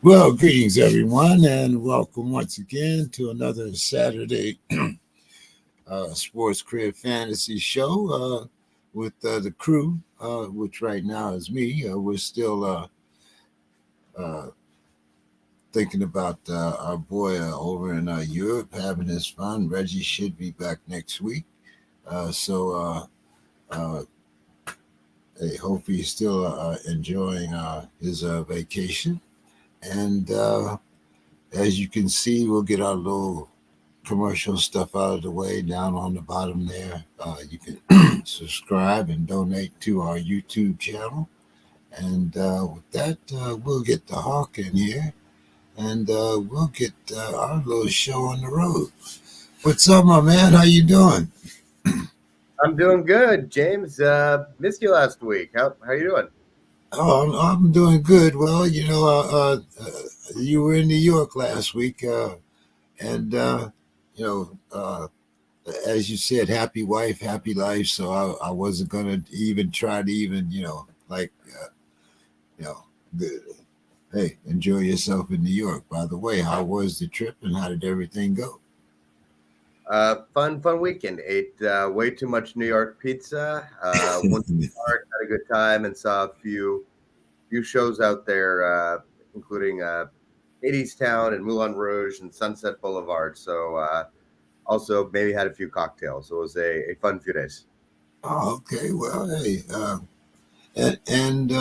Well, greetings, everyone, and welcome once again to another Saturday SPORTSKRIB fantasy show with the crew, which right now is me. We're still uh, thinking about our boy over in Europe having his fun. Reggie should be back next week. So, hey, hope he's still enjoying his vacation. And as you can see, we'll get our little commercial stuff out of the way down on the bottom there. You can subscribe and donate to our YouTube channel. And with that, we'll get the Hawk in here and we'll get our little show on the road. What's up, my man? How you doing? I'm doing good, James. Missed you last week. How you doing? Oh, I'm doing good. Well, you were in New York last week, and you know, as you said, happy wife, happy life. So I wasn't gonna even try to even you know, the, hey, enjoy yourself in New York. By the way, how was the trip and how did everything go? Fun weekend. Ate way too much New York pizza. Went to the park, had a good time, and saw a few shows out there, including 80s Town and Moulin Rouge and Sunset Boulevard. So also maybe had a few cocktails. So it was a fun few days. Oh, okay. Well, hey, and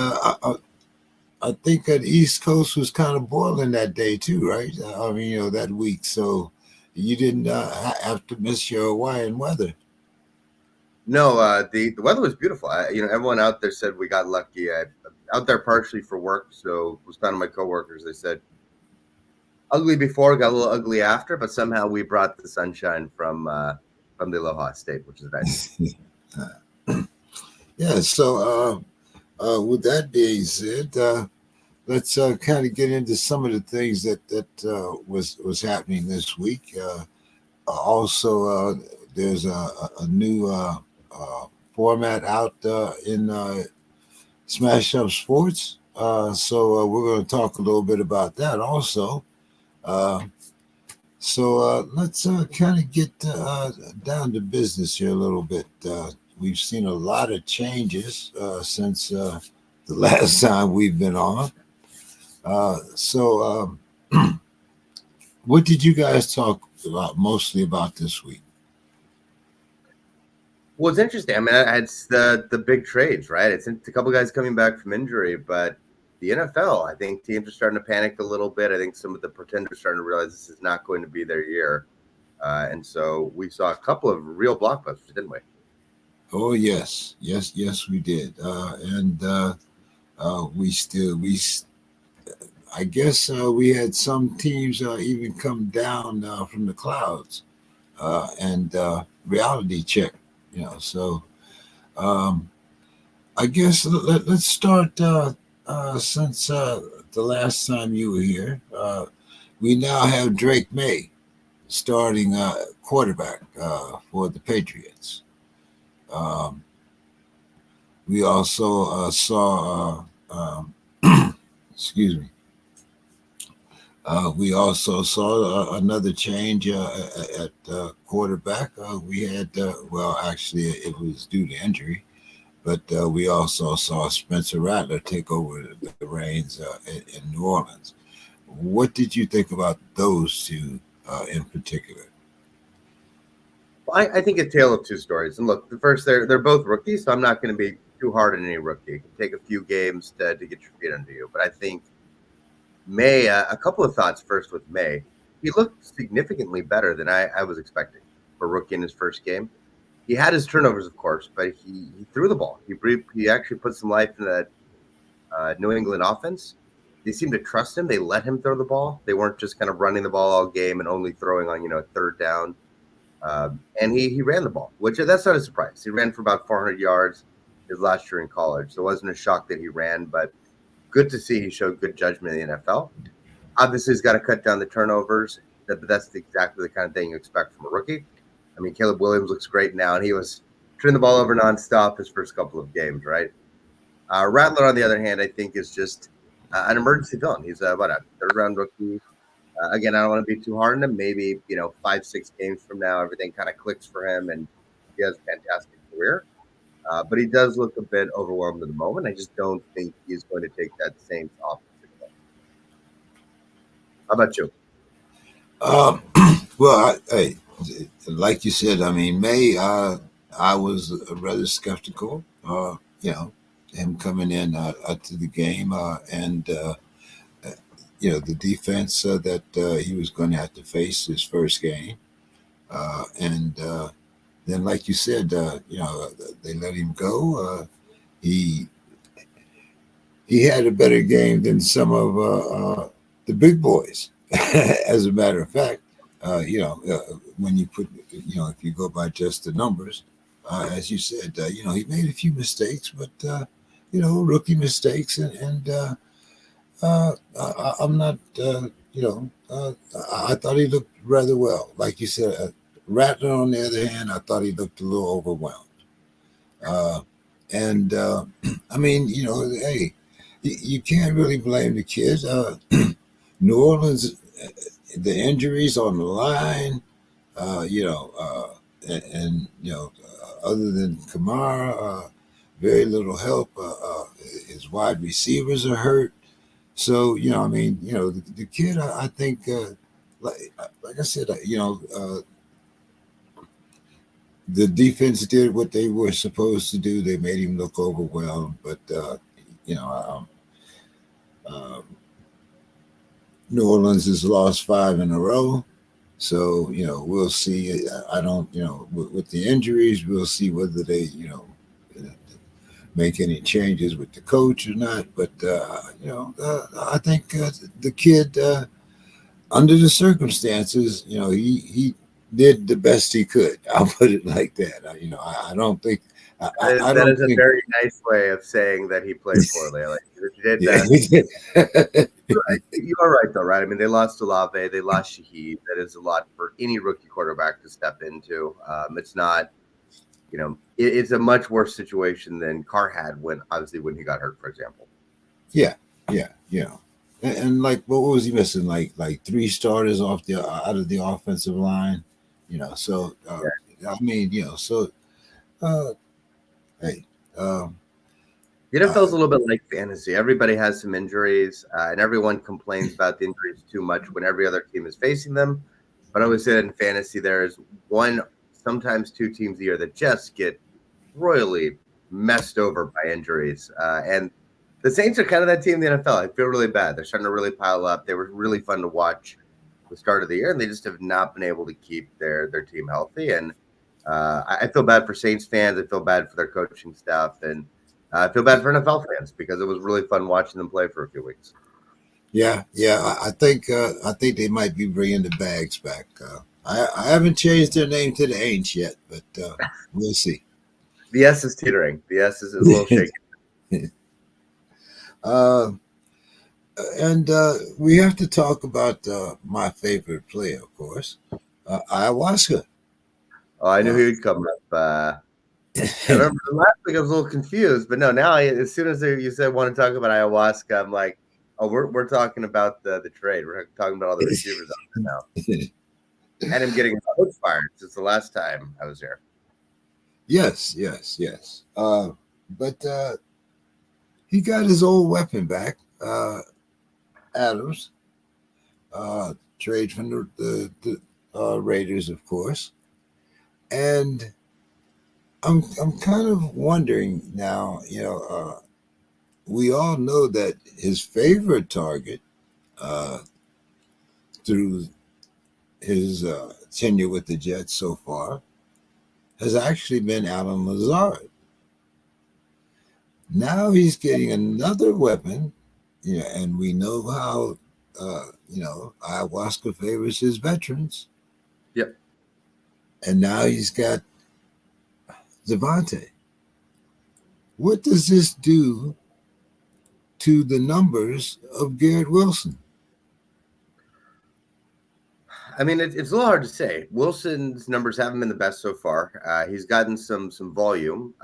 I think that East Coast was kind of boiling that day too, right? I mean, that week. So you didn't have to miss your Hawaiian weather. No, the weather was beautiful. Everyone out there said we got lucky. Out there partially for work, so was talking to my coworkers. They said ugly before, got a little ugly after, but somehow we brought the sunshine from the Aloha State, which is nice. Yeah. So with that being said, let's kind of get into some of the things that was happening this week. Also, there's a new format out in Smash Up Sports. So we're going to talk a little bit about that also. Uh, so let's kind of get down to business here a little bit. We've seen a lot of changes since the last time we've been on. So, what did you guys talk about mostly about this week? Well, it's interesting. I mean, it's the big trades, right? It's a couple guys coming back from injury, but the NFL, I think teams are starting to panic a little bit. I think some of the pretenders are starting to realize this is not going to be their year, and so we saw a couple of real blockbusters, didn't we? Oh yes, yes, yes, we did, and we still I guess we had some teams even come down from the clouds and reality check. So um, I guess let's start since the last time you were here. We now have Drake May starting quarterback for the Patriots. Um, we also saw, excuse me, we also saw another change at quarterback. We had, well, actually, it was due to injury, but we also saw Spencer Rattler take over the reins in New Orleans. What did you think about those two in particular? Well, I think a tale of two stories. And look, the first, they're both rookies, so I'm not going to be too hard on any rookie. It can take a few games to get your feet under you, but I think May, a couple of thoughts first with May. He looked significantly better than I was expecting for a rookie in his first game. He had his turnovers, of course, but he threw the ball. He actually put some life in that New England offense. They seemed to trust him. They let him throw the ball. They weren't just kind of running the ball all game and only throwing on third down. And he ran the ball, which that's not a surprise. He ran for about 400 yards his last year in college, so it wasn't a shock that he ran. But good to see he showed good judgment in the NFL. Obviously, he's got to cut down the turnovers. That's exactly the kind of thing you expect from a rookie. I mean, Caleb Williams looks great now, and he was turning the ball over nonstop his first couple of games, right? Rattler, on the other hand, I think is just an emergency villain. He's a 3rd-round rookie. Again, I don't want to be too hard on him. Maybe 5-6 games from now, everything kind of clicks for him, and he has a fantastic career. But he does look a bit overwhelmed at the moment. I just don't think he's going to take that Saints offensive play. How about you? Well, like you said, I mean, I was rather skeptical. Him coming in to the game, and the defense that he was going to have to face his first game, and then, like you said, they let him go. He he had a better game than some of the big boys. As a matter of fact, when you put, if you go by just the numbers, as you said, he made a few mistakes, but rookie mistakes, and I'm not, I thought he looked rather well. Like you said, Rattler, on the other hand, I thought he looked a little overwhelmed. Uh, and I mean, hey, you can't really blame the kid. New Orleans, the injuries on the line, other than Kamara, very little help. His wide receivers are hurt. So, I mean, the kid, I think, like I said, the defense did what they were supposed to do. They made him look overwhelmed, but you know, um, New Orleans has lost 5 in a row. So we'll see. I don't, with the injuries, we'll see whether they, make any changes with the coach or not. But I think the kid, under the circumstances, he did the best he could. I'll put it like that. I don't think. I That don't is a think. very nice way of saying that he played poorly. Like, if you did Yeah, best. he did. You are right, though, right? I mean, they lost Olave, they lost Shaheed. That is a lot for any rookie quarterback to step into. It's not, it's a much worse situation than Carr had when he got hurt, for example. Yeah, yeah, and like, what was he missing? Like 3 starters out of the offensive line. So I mean, so uh, hey, um, It uh, feels a little bit like fantasy. Everybody has some injuries, and everyone complains about the injuries too much when every other team is facing them. But I always say that in fantasy, there's one, sometimes 2 teams a year that just get royally messed over by injuries. And the Saints are kind of that team in the NFL. I feel really bad. They're starting to really pile up. They were really fun to watch the start of the year, and they just have not been able to keep their team healthy. And I feel bad for Saints fans. I feel bad for their coaching staff, and I feel bad for NFL fans because it was really fun watching them play for a few weeks. yeah, yeah. I think they might be bringing the bags back. I haven't changed their name to the Aints yet, but we'll see. The S is teetering. The S is a little shaky. uh, and we have to talk about my favorite player, of course, ayahuasca. Oh, I knew Uh, he would come up. I remember last week I was a little confused, but no, now as soon as you said want to talk about ayahuasca, I'm like, oh, we're talking about the trade. We're talking about all the receivers out there now, and him getting coach fired since the last time I was here. yes, yes, yes. But he got his old weapon back, Adams. Trade from the Raiders, of course, and I'm kind of wondering now. We all know that his favorite target uh, through his tenure with the Jets so far has actually been Alan Lazard. Now he's getting another weapon, and we know how ayahuasca favors his veterans, Yep. and now he's got Devontae. What does this do to the numbers of Garrett Wilson? I mean, it's a little hard to say. Wilson's numbers haven't been the best so far. He's gotten some volume,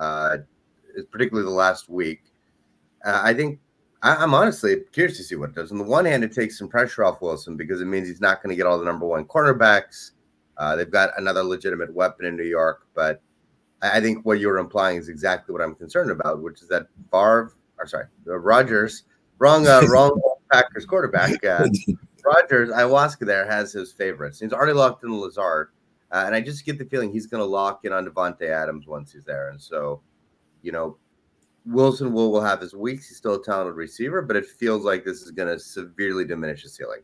particularly the last week. I think I'm honestly curious to see what it does. On the one hand, it takes some pressure off Wilson because it means he's not going to get all the number one cornerbacks. They've got another legitimate weapon in New York, but I think what you're implying is exactly what I'm concerned about, which is that Rogers, wrong Packers quarterback. Rogers, ayahuasca there has his favorites. He's already locked in Lazard, and I just get the feeling he's going to lock in on Devontae Adams once he's there. And so, Wilson will have his weeks. He's still a talented receiver, but it feels like this is going to severely diminish his ceiling.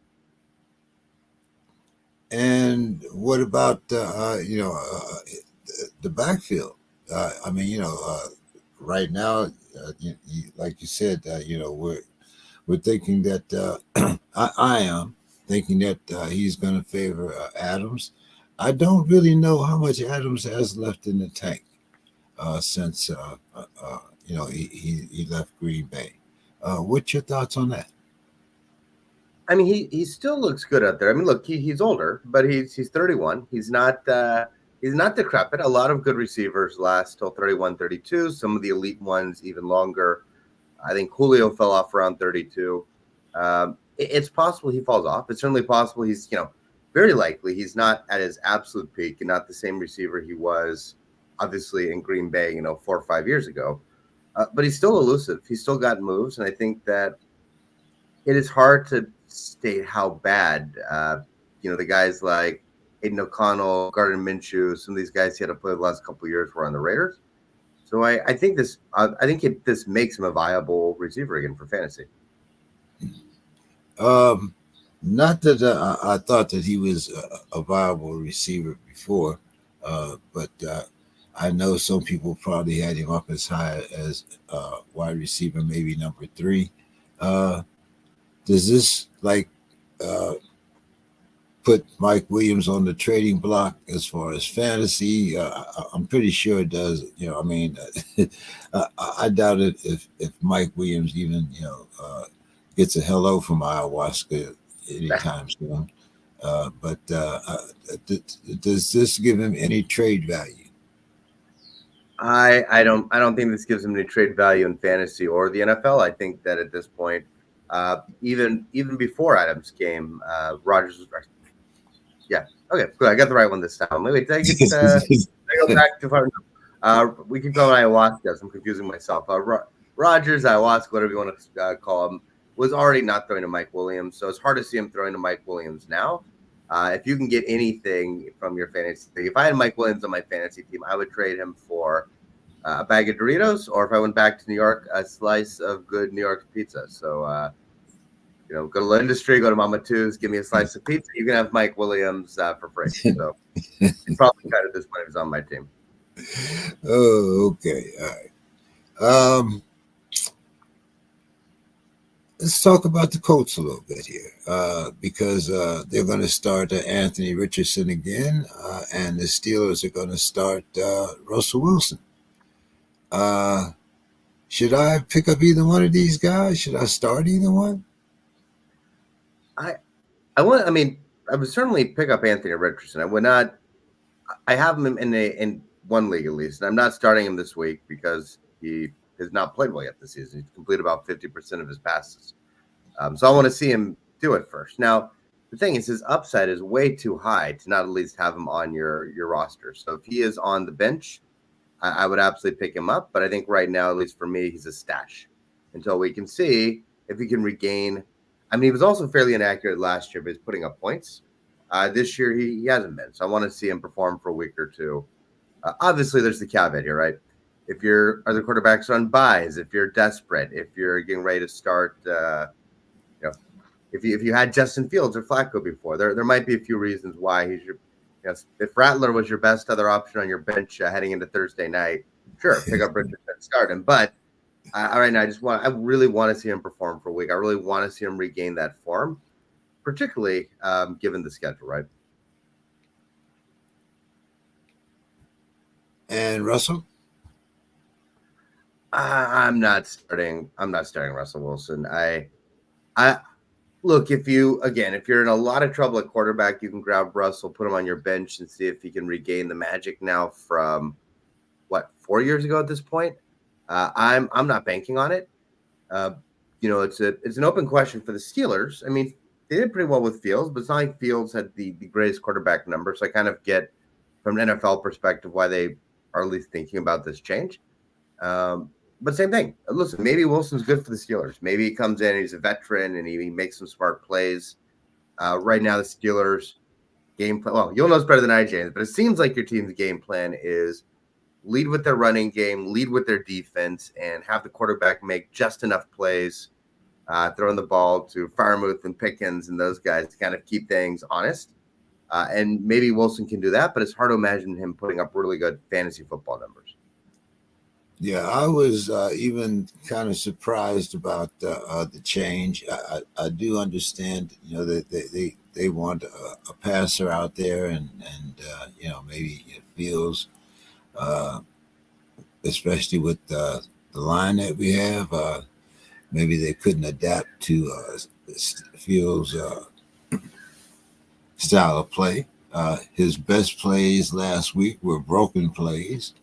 And what about the backfield? Right now, like you said, we're thinking that I am thinking that he's going to favor Adams. I don't really know how much Adams has left in the tank since he left Green Bay. What's your thoughts on that? I mean, he still looks good out there. I mean, look, he's older, but he's 31. He's not decrepit. A lot of good receivers last till 31, 32. Some of the elite ones even longer. I think Julio fell off around 32. It's possible he falls off. It's certainly possible he's, very likely he's not at his absolute peak and not the same receiver he was obviously in Green Bay, 4 or 5 years ago. But he's still elusive. He's still got moves. And I think that it is hard to state how bad, the guys like Aiden O'Connell, Gardner Minshew, some of these guys he had to play the last couple of years were on the Raiders. So I think this makes him a viable receiver again for fantasy. Not that I thought that he was a viable receiver before, but I know some people probably had him up as high as wide receiver, maybe number 3. Does this put Mike Williams on the trading block as far as fantasy? I'm pretty sure it does. I doubt it if Mike Williams even gets a hello from ayahuasca anytime soon. But does this give him any trade value? I don't think this gives him any trade value in fantasy or the NFL. I think that at this point, even before Adams came, Rogers was. Yeah. Okay. Good. I got the right one this time. Wait. Did I go back to far? We can call him ayahuasca. I'm confusing myself. Rogers, ayahuasca, whatever you want to call him, was already not throwing to Mike Williams, so it's hard to see him throwing to Mike Williams now. If you can get anything from your fantasy, if I had Mike Williams on my fantasy team, I would trade him for a bag of Doritos, or if I went back to New York, a slice of good New York pizza. So, go to the industry, go to Mama Two's, give me a slice of pizza. You can have Mike Williams for free. So, he's probably cut at this point if he's on my team. Oh, okay. All right. Let's talk about the Colts a little bit here, because they're going to start Anthony Richardson again, and the Steelers are going to start Russell Wilson. Should I pick up either one of these guys? Should I start either one? I would certainly pick up Anthony Richardson. I would not. I have him in one league at least, and I'm not starting him this week because he has not played well yet this season. He's completed about 50% of his passes. So I want to see him do it first. Now, the thing is, his upside is way too high to not at least have him on your roster. So if he is on the bench, I would absolutely pick him up. But I think right now, at least for me, he's a stash until we can see if he can regain. I mean, he was also fairly inaccurate last year, but he's putting up points. This year, he hasn't been. So I want to see him perform for a week or two. Obviously, there's the caveat here, right? If your other quarterbacks are on buys, if you're desperate, if you're getting ready to start, if you had Justin Fields or Flacco before, there might be a few reasons why he's your. If Rattler was your best other option on your bench heading into Thursday night, sure, pick up Richardson and start him. But right now, I really want to see him perform for a week. I really want to see him regain that form, particularly given the schedule, right? And Russell? I'm not starting Russell Wilson. I look, if you're in a lot of trouble at quarterback, you can grab Russell, put him on your bench, and see if he can regain the magic now from 4 years ago at this point. I'm not banking on it. it's an open question for the Steelers. I mean, they did pretty well with Fields, but it's not like Fields had the greatest quarterback number. So I kind of get from an NFL perspective why they are at least thinking about this change. But same thing. Listen, maybe Wilson's good for the Steelers. Maybe he comes in and he's a veteran and he makes some smart plays. Right now, the Steelers game plan. Well, you'll know it's better than I, James, but it seems like your team's game plan is lead with their running game, lead with their defense, and have the quarterback make just enough plays, throwing the ball to Freiermuth and Pickens and those guys to kind of keep things honest. And maybe Wilson can do that, but it's hard to imagine him putting up really good fantasy football numbers. Yeah, I was even kind of surprised about the change. I do understand, that they want a passer out there, and maybe it feels, especially with the line that we have, maybe they couldn't adapt to Fields' style of play. His best plays last week were broken plays,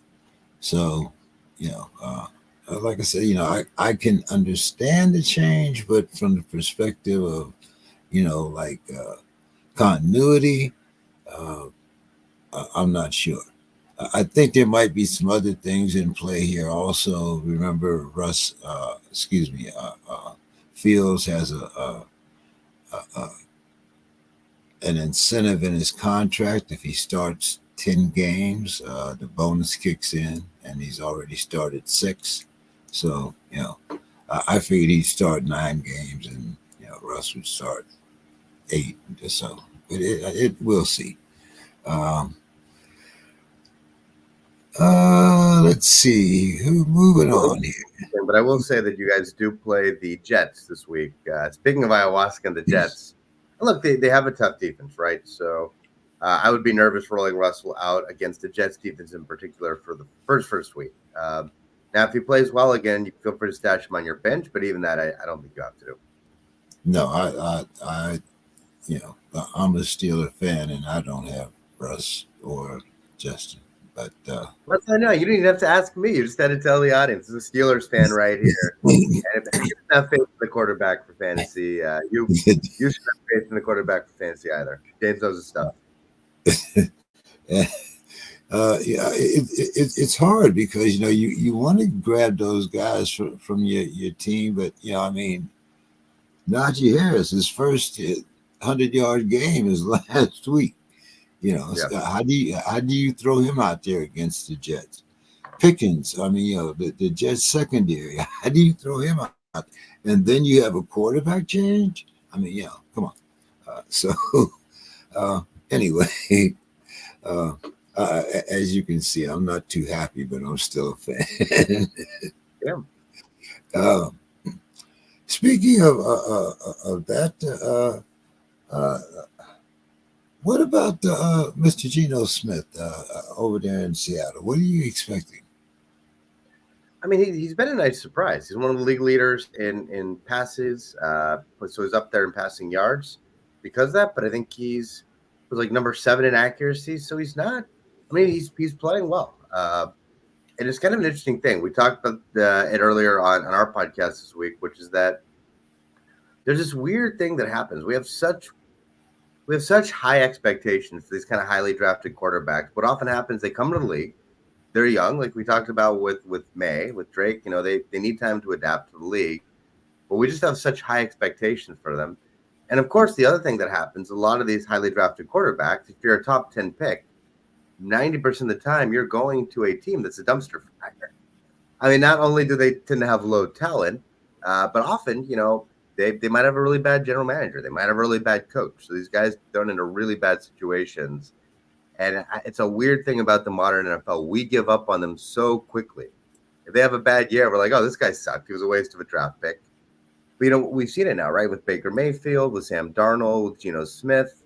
so. Like I said, I can understand the change, but from the perspective of, continuity, I'm not sure. I think there might be some other things in play here. Also, remember Fields has an incentive in his contract. If he starts 10 games, the bonus kicks in, and he's already started 6. So, I figured he'd start 9 games, and, Russ would start 8. So, we'll see. Let's see. Moving on here. But I will say that you guys do play the Jets this week. Speaking of ayahuasca and the Jets, look, they have a tough defense, right? So I would be nervous rolling Russell out against the Jets defense in particular for the first week. Now, if he plays well again, you feel free to stash him on your bench, but even that, I don't think you have to do. No, I'm a Steeler fan, and I don't have Russ or Justin. But I know you didn't even have to ask me. You just had to tell the audience. This is a Steelers fan right here. And if you don't have faith in the quarterback for fantasy, you should have faith in the quarterback for fantasy either. James knows his stuff. It's hard because you want to grab those guys from your team, but Najee Harris, his first 100-yard game is last week. How do you throw him out there against the Jets? Pickens, the Jets secondary, how do you throw him out? And then you have a quarterback change? Come on. Anyway, as you can see, I'm not too happy, but I'm still a fan. Yeah. Speaking of that, what about Mr. Geno Smith over there in Seattle? What are you expecting? He's been a nice surprise. He's one of the league leaders in passes, so he's up there in passing yards because of that. But I think he's like number 7 in accuracy, so he's not. He's playing well, and it's kind of an interesting thing. We talked about it earlier on our podcast this week, which is that there's this weird thing that happens. We have such high expectations for these kind of highly drafted quarterbacks. What often happens, they come to the league, they're young, like we talked about with May, with Drake. They need time to adapt to the league, but we just have such high expectations for them. And of course, the other thing that happens, a lot of these highly drafted quarterbacks, if you're a top 10 pick, 90% of the time you're going to a team that's a dumpster fire. Not only do they tend to have low talent, but often, they might have a really bad general manager. They might have a really bad coach. So these guys thrown into really bad situations. And it's a weird thing about the modern NFL. We give up on them so quickly. If they have a bad year, we're like, oh, this guy sucked. He was a waste of a draft pick. But, we've seen it now, right? With Baker Mayfield, with Sam Darnold, with Geno Smith.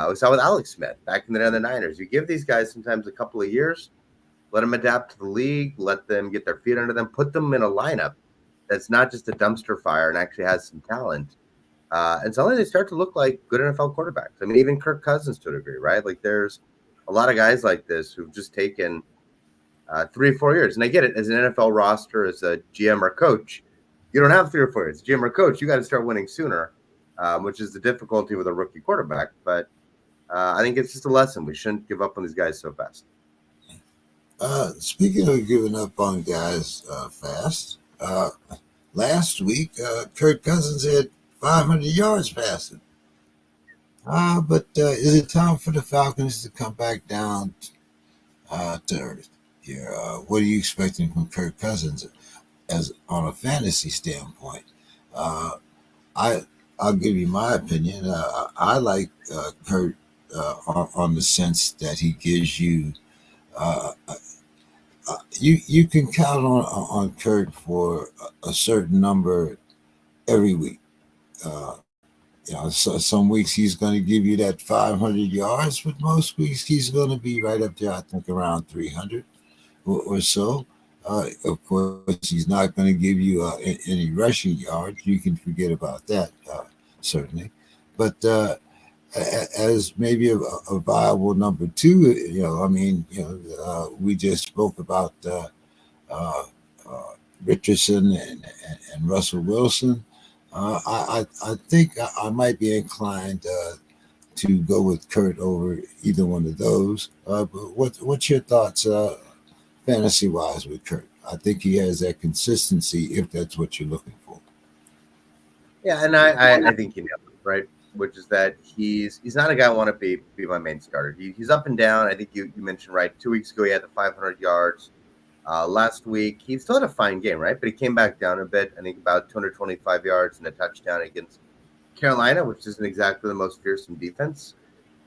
We saw with Alex Smith back in the day on the Niners. You give these guys sometimes a couple of years, let them adapt to the league, let them get their feet under them, put them in a lineup that's not just a dumpster fire and actually has some talent. And suddenly they start to look like good NFL quarterbacks. Even Kirk Cousins to a degree, right? Like there's a lot of guys like this who've just taken 3 or 4 years. And I get it, as an NFL roster, as a GM or coach, You don't have 3 or 4 years. GM or coach, you got to start winning sooner, which is the difficulty with a rookie quarterback. But I think it's just a lesson. We shouldn't give up on these guys so fast. Speaking of giving up on guys fast, last week Kirk Cousins had 500 yards passing. But is it time for the Falcons to come back down to earth here? What are you expecting from Kirk Cousins as on a fantasy standpoint? Uh, I I'll give you my opinion. I like Kurt on the sense that he gives you uh, you can count on Kurt for a certain number every week. Uh, so some weeks he's going to give you that 500 yards, but most weeks he's going to be right up there. I think around 300 or so. Of course, he's not going to give you any rushing yards. You can forget about that, certainly. But as maybe a viable number two, we just spoke about uh, uh, Richardson and Russell Wilson. I think I might be inclined to go with Kurt over either one of those. But what's your thoughts, fantasy wise, with Kurt? I think he has that consistency if that's what you're looking for. Yeah, and I think he nailed it, right? Which is that he's not a guy I want to be my main starter. He's up and down. I think you mentioned right. 2 weeks ago he had the 500 yards. Last week he still had a fine game, right? But he came back down a bit. I think about 225 yards and a touchdown against Carolina, which isn't exactly the most fearsome defense.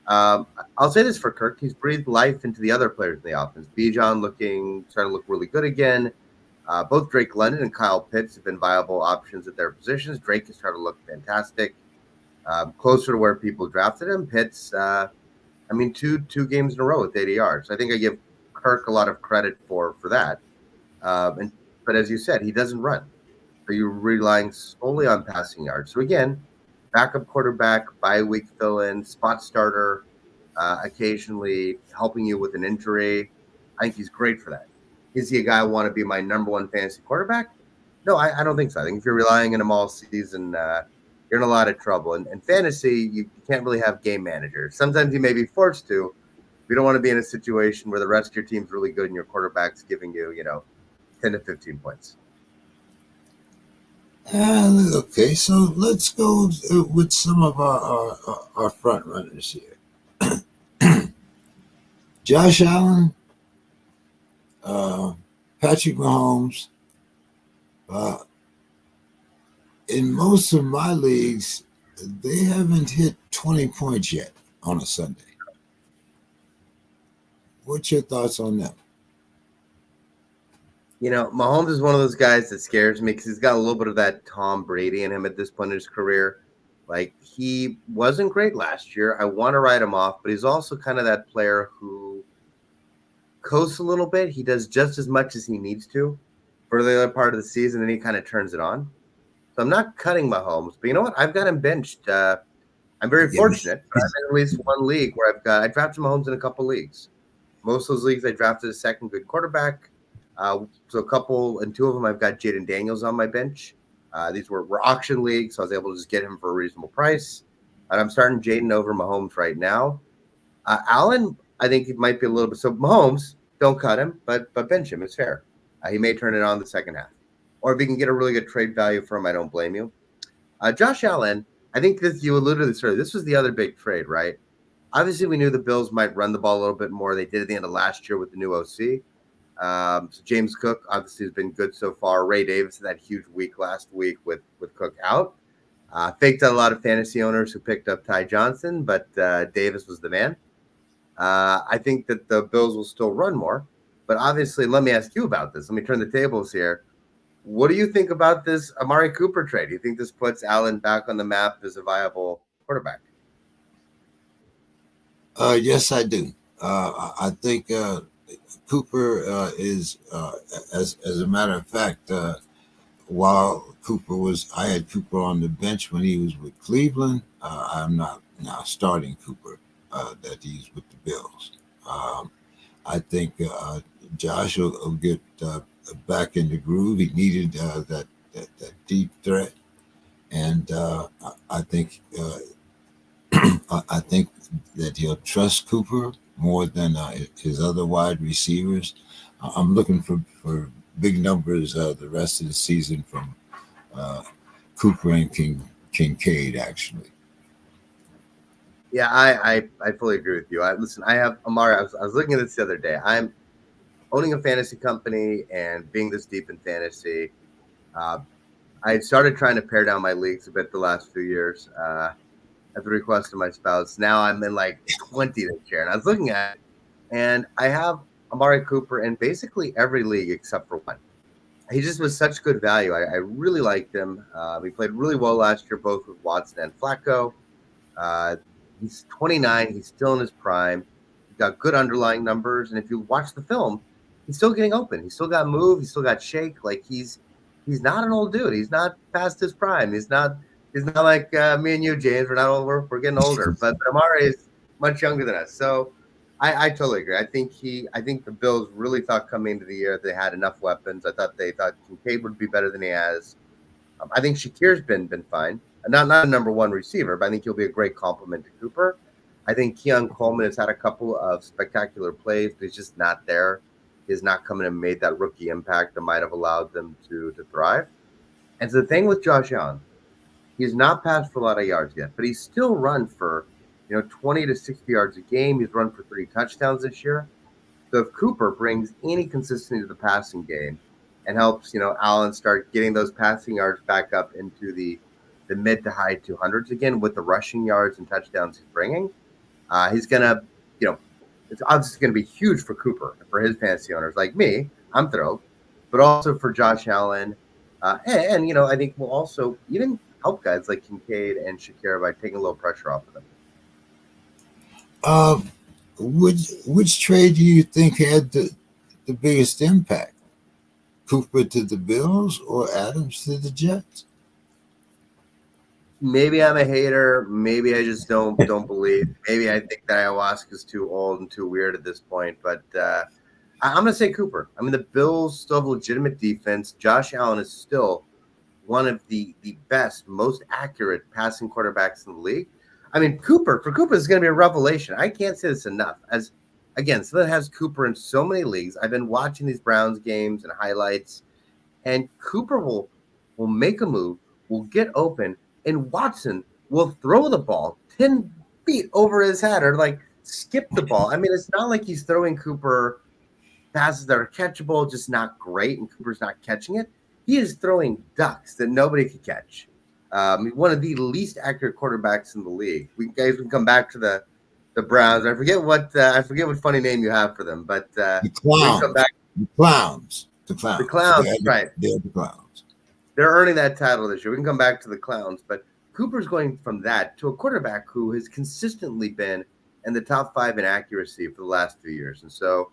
I'll say this for Kirk: he's breathed life into the other players in the offense. Bijan starting to look really good again. Both Drake London and Kyle Pitts have been viable options at their positions. Drake has started to look fantastic, closer to where people drafted him. Pitts, two games in a row with 80 yards. I think I give Kirk a lot of credit for that. But as you said, he doesn't run. So you're relying solely on passing yards. So again, backup quarterback, bye week fill-in, spot starter, occasionally helping you with an injury. I think he's great for that. Is he a guy I want to be my number one fantasy quarterback? No, I don't think so. I think if you're relying on him all season, you're in a lot of trouble. And fantasy, you can't really have game managers. Sometimes you may be forced to. You don't want to be in a situation where the rest of your team's really good and your quarterback's giving you, 10 to 15 points. Okay, so let's go with some of our front runners here. Josh Allen, Patrick Mahomes. Uh, in most of my leagues, they haven't hit 20 points yet on a Sunday. What's your thoughts on them? Mahomes is one of those guys that scares me because he's got a little bit of that Tom Brady in him at this point in his career. Like, he wasn't great last year. I want to write him off, but he's also kind of that player who coasts a little bit. He does just as much as he needs to for the other part of the season, and he kind of turns it on. So I'm not cutting Mahomes, but you know what? I've got him benched. I'm very fortunate. I'm in at least one league where I drafted Mahomes in a couple leagues. Most of those leagues, I drafted a second good quarterback. So a couple, and two of them, I've got Jaden Daniels on my bench. These were auction leagues, so I was able to just get him for a reasonable price. And I'm starting Jaden over Mahomes right now. Allen, I think it might be a little bit. So Mahomes, don't cut him, but bench him. It's fair. He may turn it on the second half. Or if you can get a really good trade value for him, I don't blame you. Josh Allen, I think that you alluded to this earlier. This was the other big trade, right? Obviously, we knew the Bills might run the ball a little bit more. They did at the end of last year with the new OC. So James Cook obviously has been good so far. Ray Davis had that huge week last week with Cook out. Faked out a lot of fantasy owners who picked up Ty Johnson, but Davis was the man. I think that the Bills will still run more. But obviously, let me ask you about this. Let me turn the tables here. What do you think about this Amari Cooper trade? Do you think this puts Allen back on the map as a viable quarterback? Yes, I do. I think Cooper is, as a matter of fact, while I had Cooper on the bench when he was with Cleveland. I'm not now starting Cooper that he's with the Bills. I think Josh will get back in the groove. He needed that deep threat. And I think I think that he'll trust Cooper more than his other wide receivers. I'm looking for big numbers the rest of the season from uh, Cooper and Kincaid, actually. Yeah, I fully agree with you. Listen, I have Amari. I was looking at this the other day. I'm owning a fantasy company and being this deep in fantasy. Uh, I started trying to pare down my leagues a bit the last few years at the request of my spouse. Now I'm in like 20 this year, and I was looking at it, and I have Amari Cooper in basically every league except for one. He just was such good value. I really liked him. He played really well last year, both with Watson and Flacco. Uh, he's 29. He's still in his prime. He's got good underlying numbers, and if you watch the film, he's still getting open. He's still got move. He's still got shake. Like he's not an old dude. He's not past his prime. He's not like me and you, James. We're not old. We're getting older, but Amari is much younger than us. So I totally agree. I think the Bills really thought coming into the year they had enough weapons. I thought they thought Kincaid would be better than he has. I think Shakir's been fine. Not a number one receiver, but I think he'll be a great complement to Cooper. I think Keon Coleman has had a couple of spectacular plays, but he's just not there. He's not coming and made that rookie impact that might have allowed them to thrive. And so the thing with Josh Allen, he's not passed for a lot of yards yet, but he's still run for 20 to 60 yards a game. He's run for 3 touchdowns this year. So if Cooper brings any consistency to the passing game and helps, Allen start getting those passing yards back up into the mid to high 200s again with the rushing yards and touchdowns he's bringing, he's going to, it's obviously going to be huge for Cooper, for his fantasy owners like me. I'm thrilled, but also for Josh Allen. And I think will also even help guys like Kincaid and Shakira by taking a little pressure off of them. Uh, which trade do you think had the biggest impact? Cooper to the Bills or Adams to the Jets? Maybe I'm a hater. Maybe I just don't believe. Maybe I think that ayahuasca is too old and too weird at this point. But I'm going to say Cooper. I mean, the Bills still have legitimate defense. Josh Allen is still one of the best, most accurate passing quarterbacks in the league. I mean, Cooper is going to be a revelation. I can't say this enough. As again, so that has Cooper in so many leagues. I've been watching these Browns games and highlights, and Cooper will make a move, will get open, and Watson will throw the ball 10 feet over his head or like skip the ball. I mean, it's not like he's throwing Cooper passes that are catchable, just not great, and Cooper's not catching it. He is throwing ducks that nobody could catch. One of the least accurate quarterbacks in the league. We can come back to the Browns. I forget what funny name you have for them, but The clowns. come back. The clowns. The clowns. The Clowns, right? They're the clowns. They're earning that title this year. We can come back to the Clowns, but Cooper's going from that to a quarterback who has consistently been in the top 5 in accuracy for the last 3 years. And so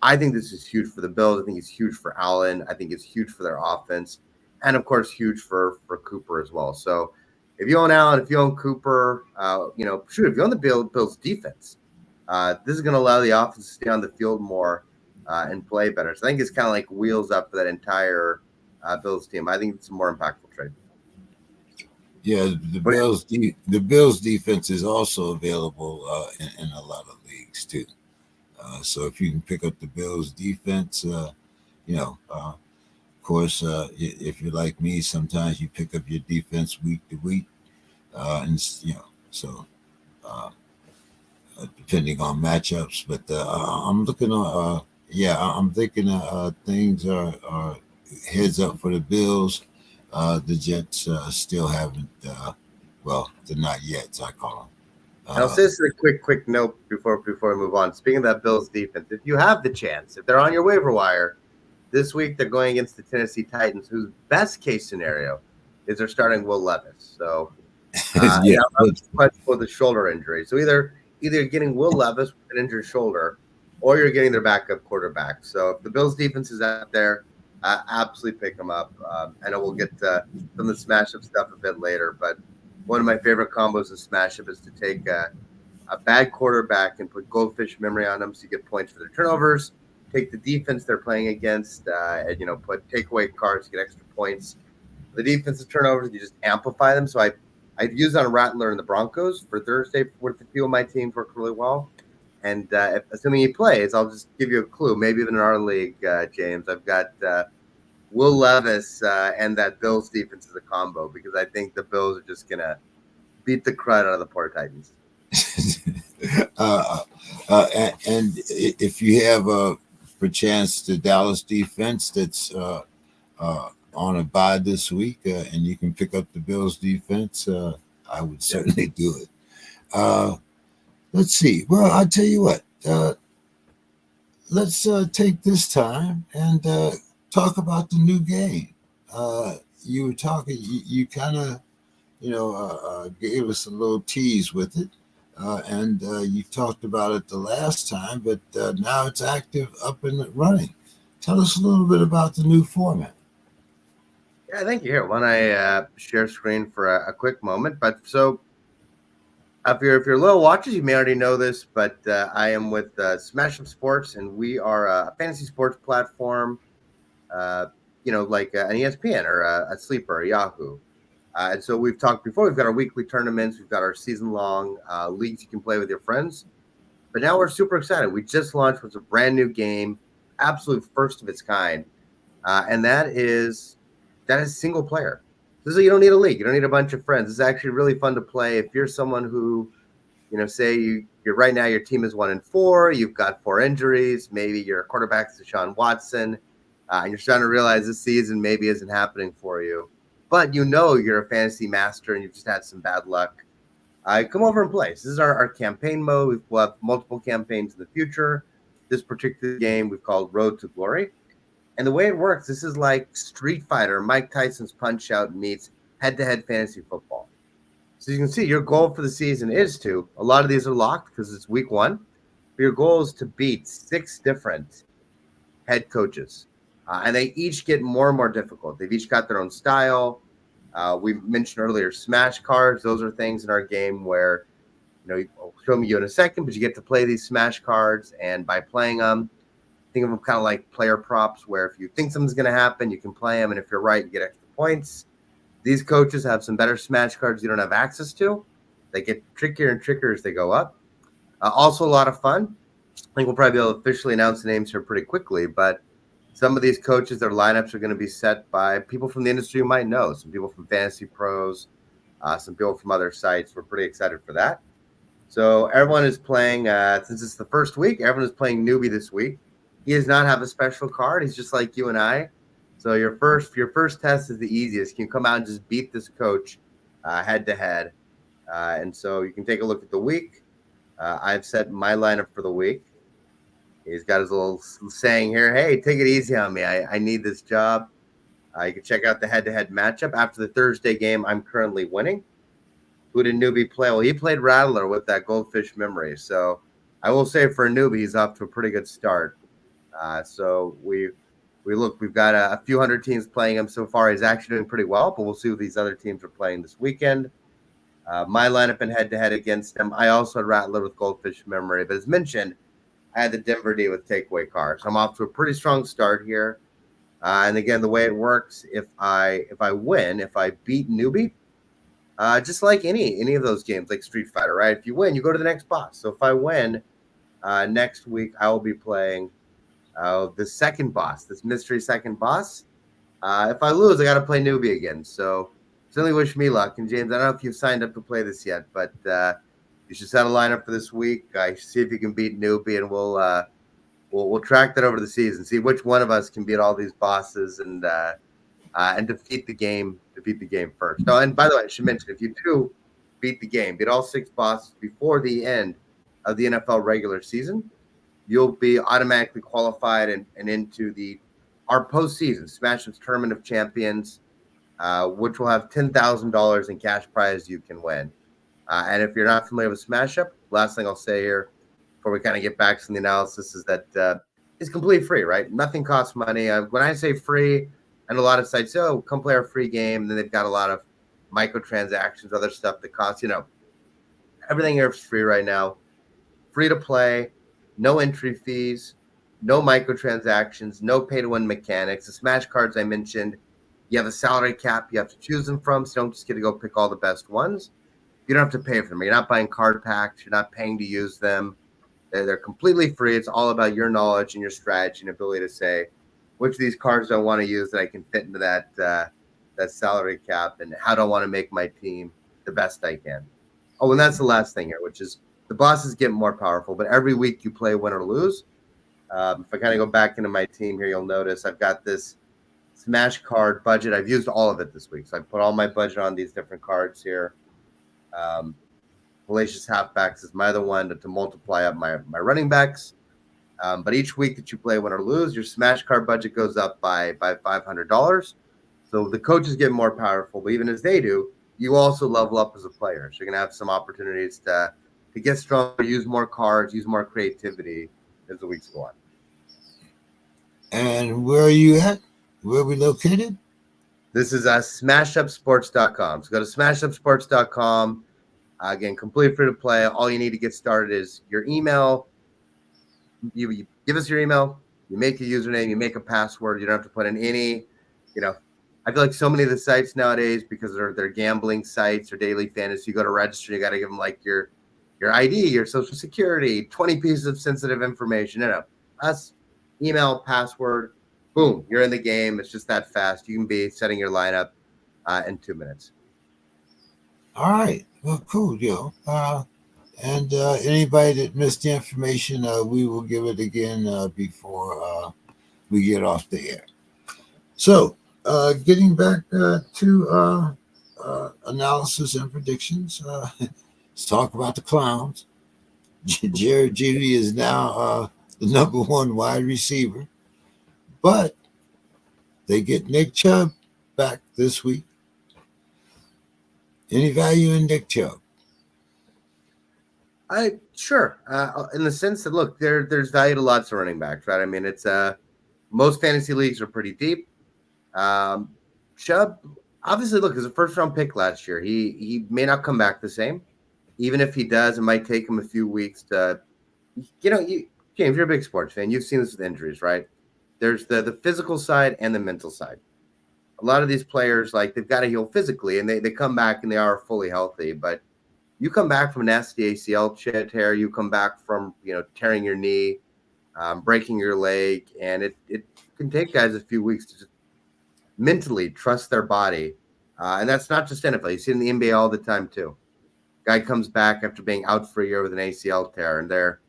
I think this is huge for the Bills. I think it's huge for Allen. I think it's huge for their offense. And, of course, huge for Cooper as well. So if you own Allen, if you own Cooper, if you own the Bills defense, this is going to allow the offense to stay on the field more and play better. So I think it's kind of like wheels up for that entire Bills team. I think it's a more impactful trade. Yeah, the Bills defense is also available in a lot of leagues too. So if you can pick up the Bills defense, of course, if you're like me, sometimes you pick up your defense week to week, and so depending on matchups. But I'm looking on, I'm thinking things are heads up for the Bills. The Jets still haven't. They're not yet. I call them. Now, this is a quick note before we move on. Speaking of that Bills defense, if you have the chance, if they're on your waiver wire this week, they're going against the Tennessee Titans, whose best case scenario is they're starting Will Levis. So, with a shoulder injury. So either you're getting Will Levis with an injured shoulder, or you're getting their backup quarterback. So if the Bills defense is out there, absolutely pick them up. I know we'll get some of the smash up stuff a bit later, but one of my favorite combos in smash up is to take a bad quarterback and put goldfish memory on them so you get points for their turnovers. Take the defense they're playing against, and put takeaway cards to get extra points. The defensive turnovers, you just amplify them. So I've used on Rattler and the Broncos for Thursday with a few of my teams work really well. And assuming he plays, I'll just give you a clue. Maybe even in our league, James, I've got Will Levis and that Bills defense as a combo because I think the Bills are just going to beat the crud out of the poor Titans. And if you have perchance the Dallas defense that's on a bye this week and you can pick up the Bills defense, I would certainly do it. Let's see. Well, I'll tell you what. Let's take this time and talk about the new game. You were talking. You kind of, gave us a little tease with it, and you talked about it the last time. But now it's active, up and running. Tell us a little bit about the new format. Yeah, thank you. Here, when I share screen for a quick moment, but so. If you're loyal watchers, you may already know this, but I am with Smash Up Sports, and we are a fantasy sports platform, like an ESPN or a Sleeper or Yahoo. And so we've talked before. We've got our weekly tournaments. We've got our season-long leagues you can play with your friends. But now we're super excited. We just launched what's a brand new game, absolute first of its kind, and that is single player. So you don't need a league. You don't need a bunch of friends. It's actually really fun to play. If you're someone who, say you're right now, your team is 1-4, you've got 4 injuries, maybe your quarterback is Deshaun Watson, and you're starting to realize this season maybe isn't happening for you, but you're a fantasy master and you've just had some bad luck. Come over and play. So this is our campaign mode. We'll have multiple campaigns in the future. This particular game we've called Road to Glory. And the way it works, this is like Street Fighter, Mike Tyson's Punch-Out meets head-to-head fantasy football. So you can see your goal for the season is to, a lot of these are locked because it's week 1, but your goal is to beat 6 different head coaches. And they each get more and more difficult. They've each got their own style. We mentioned earlier smash cards. Those are things in our game where, I'll show you in a second, but you get to play these smash cards. And by playing them, think of them kind of like player props where if you think something's going to happen, you can play them. And if you're right, you get extra points. These coaches have some better smash cards you don't have access to. They get trickier and trickier as they go up. Also a lot of fun. I think we'll probably be able to officially announce the names here pretty quickly. But some of these coaches, their lineups are going to be set by people from the industry you might know. Some people from Fantasy Pros, some people from other sites. We're pretty excited for that. So everyone is playing, since it's the first week, everyone is playing newbie this week. He does not have a special card. He's just like you and I. So your first test is the easiest. You can come out and just beat this coach head to head. And so you can take a look at the week. I've set my lineup for the week. He's got his little saying here, hey, take it easy on me. I need this job. You can check out the head-to-head matchup. After the Thursday game, I'm currently winning. Who did newbie play? Well, he played Rattler with that goldfish memory. So I will say for a newbie, he's off to a pretty good start. So we've got a few hundred teams playing him so far. He's actually doing pretty well, but we'll see who these other teams are playing this weekend. My lineup in head-to-head against him, I also had Rattler with goldfish memory. But as mentioned, I had the Denver D with takeaway cars. So I'm off to a pretty strong start here. And again, the way it works, if I win, if I beat newbie, just like any of those games, like Street Fighter, right? If you win, you go to the next boss. So if I win, next week I will be playing the second boss, this mystery second boss. If I lose, I got to play newbie again. So certainly wish me luck. And James, I don't know if you've signed up to play this yet, but you should set a lineup for this week. See if you can beat newbie, and we'll track that over the season. See which one of us can beat all these bosses and defeat the game first. Oh, and by the way, I should mention, if you do beat the game, beat all 6 bosses before the end of the NFL regular season, you'll be automatically qualified and into our postseason Smash Up's Tournament of Champions, which will have $10,000 in cash prize you can win. And if you're not familiar with Smash Up, last thing I'll say here before we kind of get back to the analysis is that it's completely free, right? Nothing costs money. When I say free, and a lot of sites, come play our free game. And then they've got a lot of microtransactions, other stuff that costs, everything here is free right now. Free to play, no entry fees, no microtransactions, no pay-to-win mechanics. The Smash cards I mentioned, You have a salary cap you have to choose them from, so you don't just get to go pick all the best ones. You don't have to pay for them. You're not buying card packs. You're not paying to use them. They're completely free. It's all about your knowledge and your strategy and ability to say which of these cards do I want to use that I can fit into that salary cap, and how do I want to make my team the best I can. Oh, and that's the last thing here, which is the bosses get more powerful, but every week you play win or lose. If I kind of go back into my team here, you'll notice I've got this Smash card budget. I've used all of it this week. So I put all my budget on these different cards here. Hellacious Halfbacks is my other one to multiply up my running backs. But each week that you play win or lose, your Smash card budget goes up by $500. So the coaches get more powerful, but even as they do, you also level up as a player. So you're going to have some opportunities to get stronger, use more cards, use more creativity as the weeks go on. And where are you at? Where are we located? This is smashupsports.com. So go to smashupsports.com. Again, completely free to play. All you need to get started is your email. You give us your email. You make a username. You make a password. You don't have to put in any, I feel like so many of the sites nowadays, because they're gambling sites or daily fantasy, you go to register, you got to give them like your ID, your social security, 20 pieces of sensitive information. No. Us, email, password, boom, you're in the game. It's just that fast. You can be setting your lineup in 2 minutes. All right. Well, cool, and anybody that missed the information, we will give it again before we get off the air. So, getting back to analysis and predictions, let's talk about the Clowns. Jared Judy is now the number one wide receiver, but they get Nick Chubb back this week. Any value in Nick Chubb? Sure. In the sense that, look, there's value to lots of running backs, right? I mean, it's most fantasy leagues are pretty deep. Chubb, obviously, look, as a first-round pick last year, he may not come back the same. Even if he does, it might take him a few weeks to, James, you're a big sports fan. You've seen this with injuries, right? There's the physical side and the mental side. A lot of these players, like, they've got to heal physically, and they come back and they are fully healthy. But you come back from an nasty ACL tear, you come back from, tearing your knee, breaking your leg, and it can take guys a few weeks to just mentally trust their body. And that's not just NFL. You see it in the NBA all the time too. Guy comes back after being out for a year with an ACL tear, and they're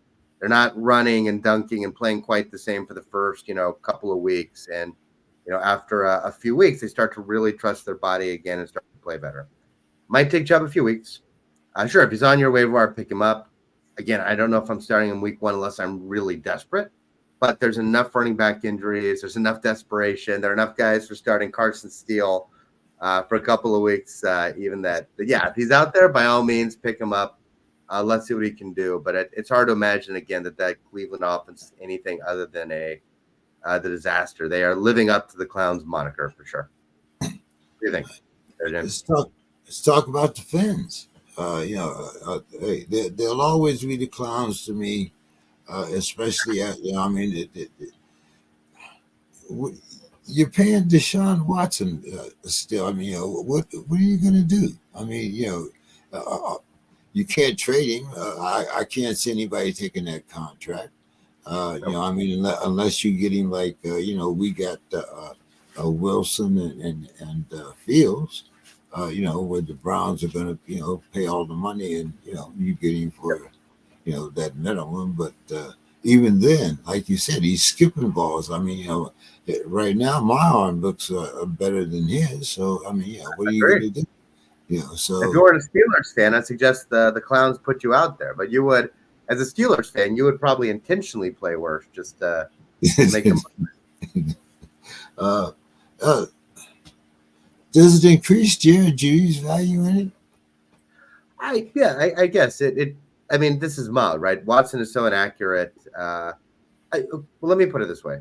not running and dunking and playing quite the same for the first, couple of weeks. And, after a few weeks, they start to really trust their body again and start to play better. Might take Chubb a few weeks. Sure, if he's on your waiver wire, pick him up. Again, I don't know if I'm starting in week 1 unless I'm really desperate. But there's enough running back injuries. There's enough desperation. There are enough guys for starting Carson Steele for a couple of weeks, even that. But yeah, if he's out there, by all means, pick him up. Let's see what he can do. But it's hard to imagine, again, that Cleveland offense is anything other than the disaster. They are living up to the Clowns moniker for sure. What do you think? Let's talk about the Fins. They'll always be the Clowns to me. Especially you're paying Deshaun Watson still. I mean, what are you going to do? I mean, you can't trade him. I can't see anybody taking that contract. Unless you get him like we got Wilson and Fields. Where the Browns are going to pay all the money, and you get him for. That minimum, but even then, like you said, he's skipping balls. I mean, right now my arm looks better than his. So, I mean, what are you going to do? So if you were a Steelers fan, I suggest the Clowns put you out there. But you would, as a Steelers fan, you would probably intentionally play worse just to make them. Does it increase Jared Judy's value in it? I guess it. I mean, this is mild, right? Watson is so inaccurate. Let me put it this way.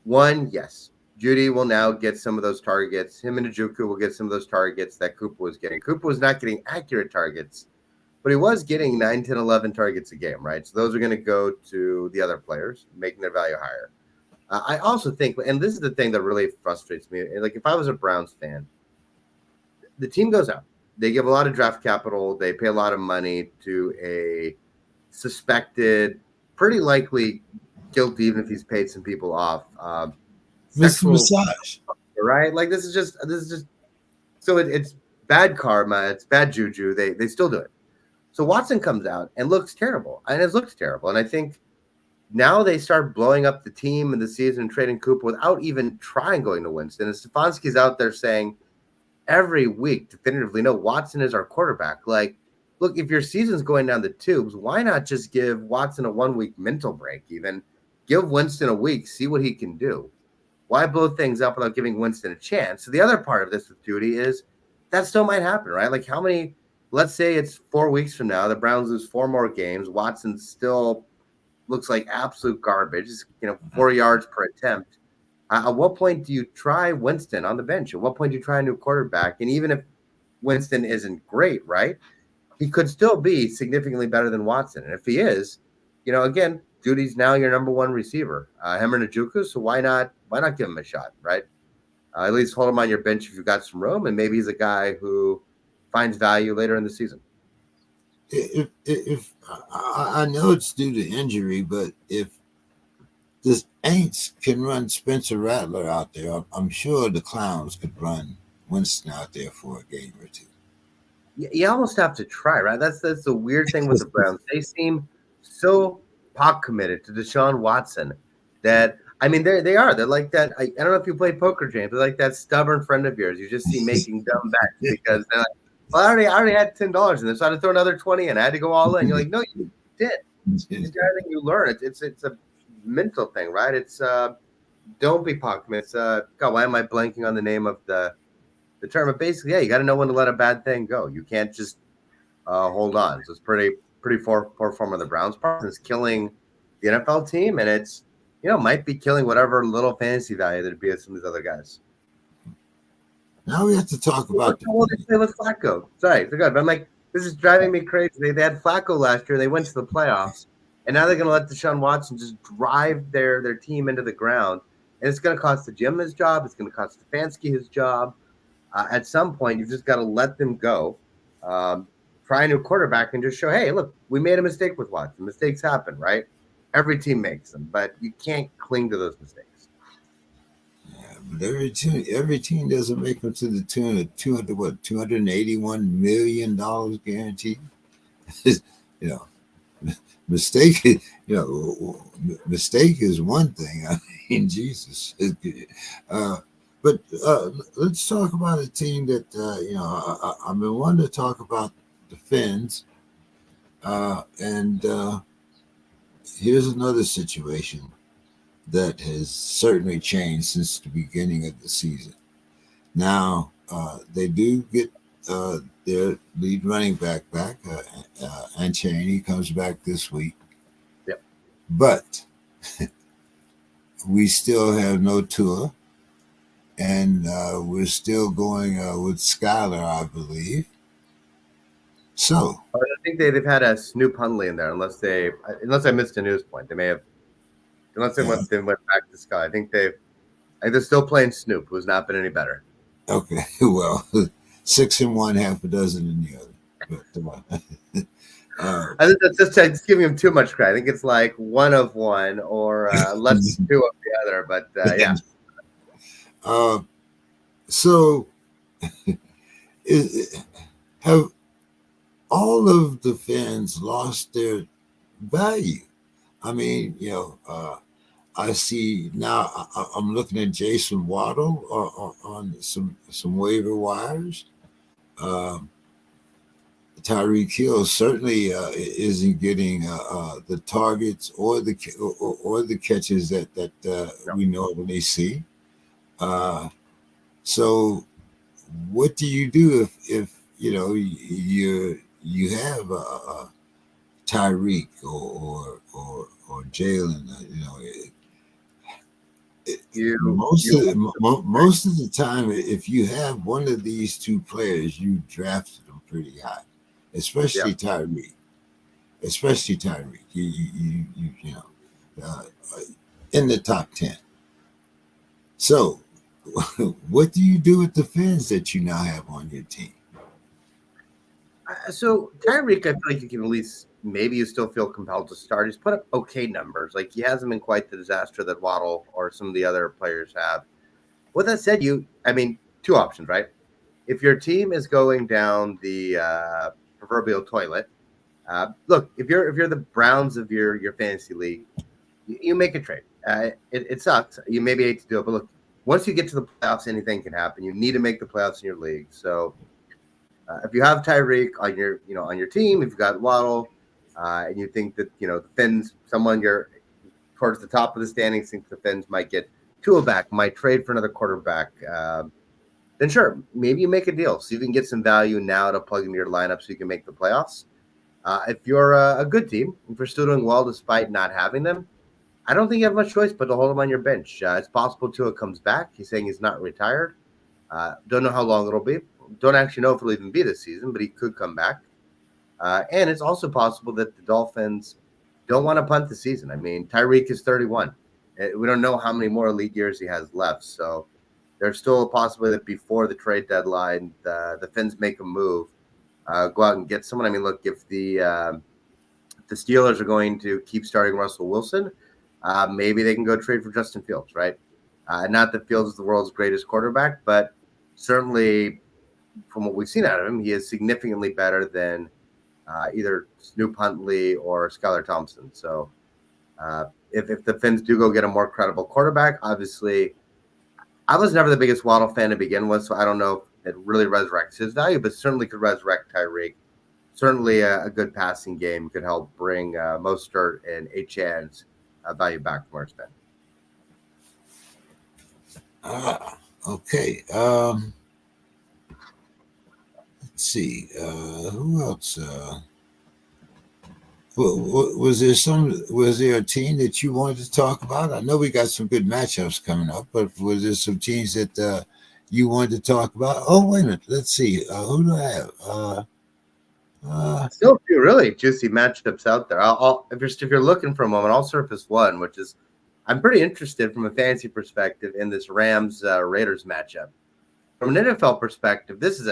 1, yes, Judy will now get some of those targets. Him and Njoku will get some of those targets that Cooper was getting. Cooper was not getting accurate targets, but he was getting 9, 10, 11 targets a game, right? So those are going to go to the other players, making their value higher. I also think, and this is the thing that really frustrates me. Like if I was a Browns fan, the team goes out, they give a lot of draft capital, they pay a lot of money to a suspected, pretty likely guilty, even if he's paid some people off, Mr. sexual, Massage. right? Like this is just so it's bad karma, it's bad juju. They still do it. So Watson comes out and looks terrible, and it looks terrible. And I think now they start blowing up the team and the season, trading Cooper without even trying going to Winston. And Stefanski's out there saying every week definitively, no, Watson is our quarterback. Like, look, if your season's going down the tubes, why not just give Watson a 1 week mental break? Even give Winston a week, see what he can do. Why blow things up without giving Winston a chance? So the other part of this with Judy is that still might happen, right? Like how many, let's say it's 4 weeks from now, the Browns lose 4 more games. Watson still looks like absolute garbage, 4 yards per attempt. At what point do you try Winston on the bench? At what point do you try a new quarterback? And even if Winston isn't great, right, he could still be significantly better than Watson. And if he is, again, Judy's now your number one receiver, him or Njoku. So why not give him a shot, right? At least hold him on your bench if you've got some room, and maybe he's a guy who finds value later in the season. If I know it's due to injury, but if the Aints can run Spencer Rattler out there, I'm sure the Clowns could run Winston out there for a game or two. You almost have to try, right? That's the weird thing with the Browns. They seem so pot committed to Deshaun Watson that they are. They're like that. I don't know if you play poker, James. They're like that stubborn friend of yours you just see making dumb bets because they're like, well, I already had $10 in this, so I had to throw another 20 in. I had to go all in. You're like, no, you did. It's the thing you learn. It's a mental thing, right? It's don't be pot committed. It's God, why am I blanking on the name of the term? But basically, you got to know when to let a bad thing go. You can't just hold on. So it's pretty poor form of the Browns part. It's killing the NFL team, and it's might be killing whatever little fantasy value there'd be of some of these other guys. Now we have to talk about they play with Flacco. Sorry, they're good. But I'm like, this is driving me crazy. They had Flacco last year. They went to the playoffs, and now they're going to let Deshaun Watson just drive their team into the ground, and it's going to cost the Jim his job. It's going to cost Stefanski his job. At some point, you've just got to let them go. Try a new quarterback and just show, hey, look, we made a mistake with Watson. Mistakes happen, right? Every team makes them, but you can't cling to those mistakes. But every team doesn't make them to the tune of $281 million guaranteed. Mistake is one thing. I mean, Jesus. But let's talk about a team that I've been wanting to talk about the Finns, and here's another situation that has certainly changed since the beginning of the season. Now, they do get their lead running back, and Cheney comes back this week. Yep. But we still have no Tua, and we're still going with Skylar, I believe. So I think they've had a Snoop Hundley in there, unless I missed a news point. They may have. Unless they went back to Sky. I think they're still playing Snoop, who's not been any better. Okay, well, 6 in one, half a dozen in the other. But, I think that's just giving him too much credit. I think it's like 1 of 1 or less than 2 of the other. But yeah. So, have all of the fans lost their value? I mean, I see now. I'm looking at Jason Waddle on some waiver wires. Tyreek Hill certainly isn't getting the targets or the catches that we normally see. So, what do you do if you have Tyreek or Jalen? Most of the time, if you have one of these two players, you drafted them pretty high, especially Tyreek. You in the top 10. So, what do you do with the fans that you now have on your team? So Tyreek, I feel like you can at least maybe you still feel compelled to start. He's put up okay numbers. Like he hasn't been quite the disaster that Waddle or some of the other players have. With that said, I mean, two options, right? If your team is going down the proverbial toilet, look, if you're the Browns of your fantasy league, you make a trade. It sucks. You maybe hate to do it, but look, once you get to the playoffs, anything can happen. You need to make the playoffs in your league. So if you have Tyreek on your team, if you've got Waddle, and you think that the Finns, someone you're towards the top of the standings, thinks the Finns might get Tua back, might trade for another quarterback, then sure, maybe you make a deal so you can get some value now to plug into your lineup so you can make the playoffs. If you're a good team, if you're still doing well despite not having them, I don't think you have much choice but to hold him on your bench. It's possible Tua comes back. He's saying he's not retired. Don't know how long it'll be. Don't actually know if it'll even be this season, but he could come back. And it's also possible that the Dolphins don't want to punt the season. I mean, Tyreek is 31. We don't know how many more elite years he has left. So there's still a possibility that before the trade deadline, the Finns make a move, go out and get someone. I mean, look, if the Steelers are going to keep starting Russell Wilson, maybe they can go trade for Justin Fields, right? Not that Fields is the world's greatest quarterback, but certainly from what we've seen out of him, he is significantly better than either Snoop Huntley or Skylar Thompson. So if the Finns do go get a more credible quarterback, obviously, I was never the biggest Waddle fan to begin with, so I don't know if it really resurrects his value, but certainly could resurrect Tyreek. Certainly a good passing game could help bring Mostert and Achan's value back from where it's been. Okay. Let's see. Who else? Was there a team that you wanted to talk about? I know we got some good matchups coming up, but was there some teams that you wanted to talk about? Oh, wait a minute. Let's see. Who do I have? Still a few really juicy matchups out there. If you're looking for a moment, I'll surface one, which is I'm pretty interested from a fantasy perspective in this Rams Raiders matchup. From an NFL perspective, this is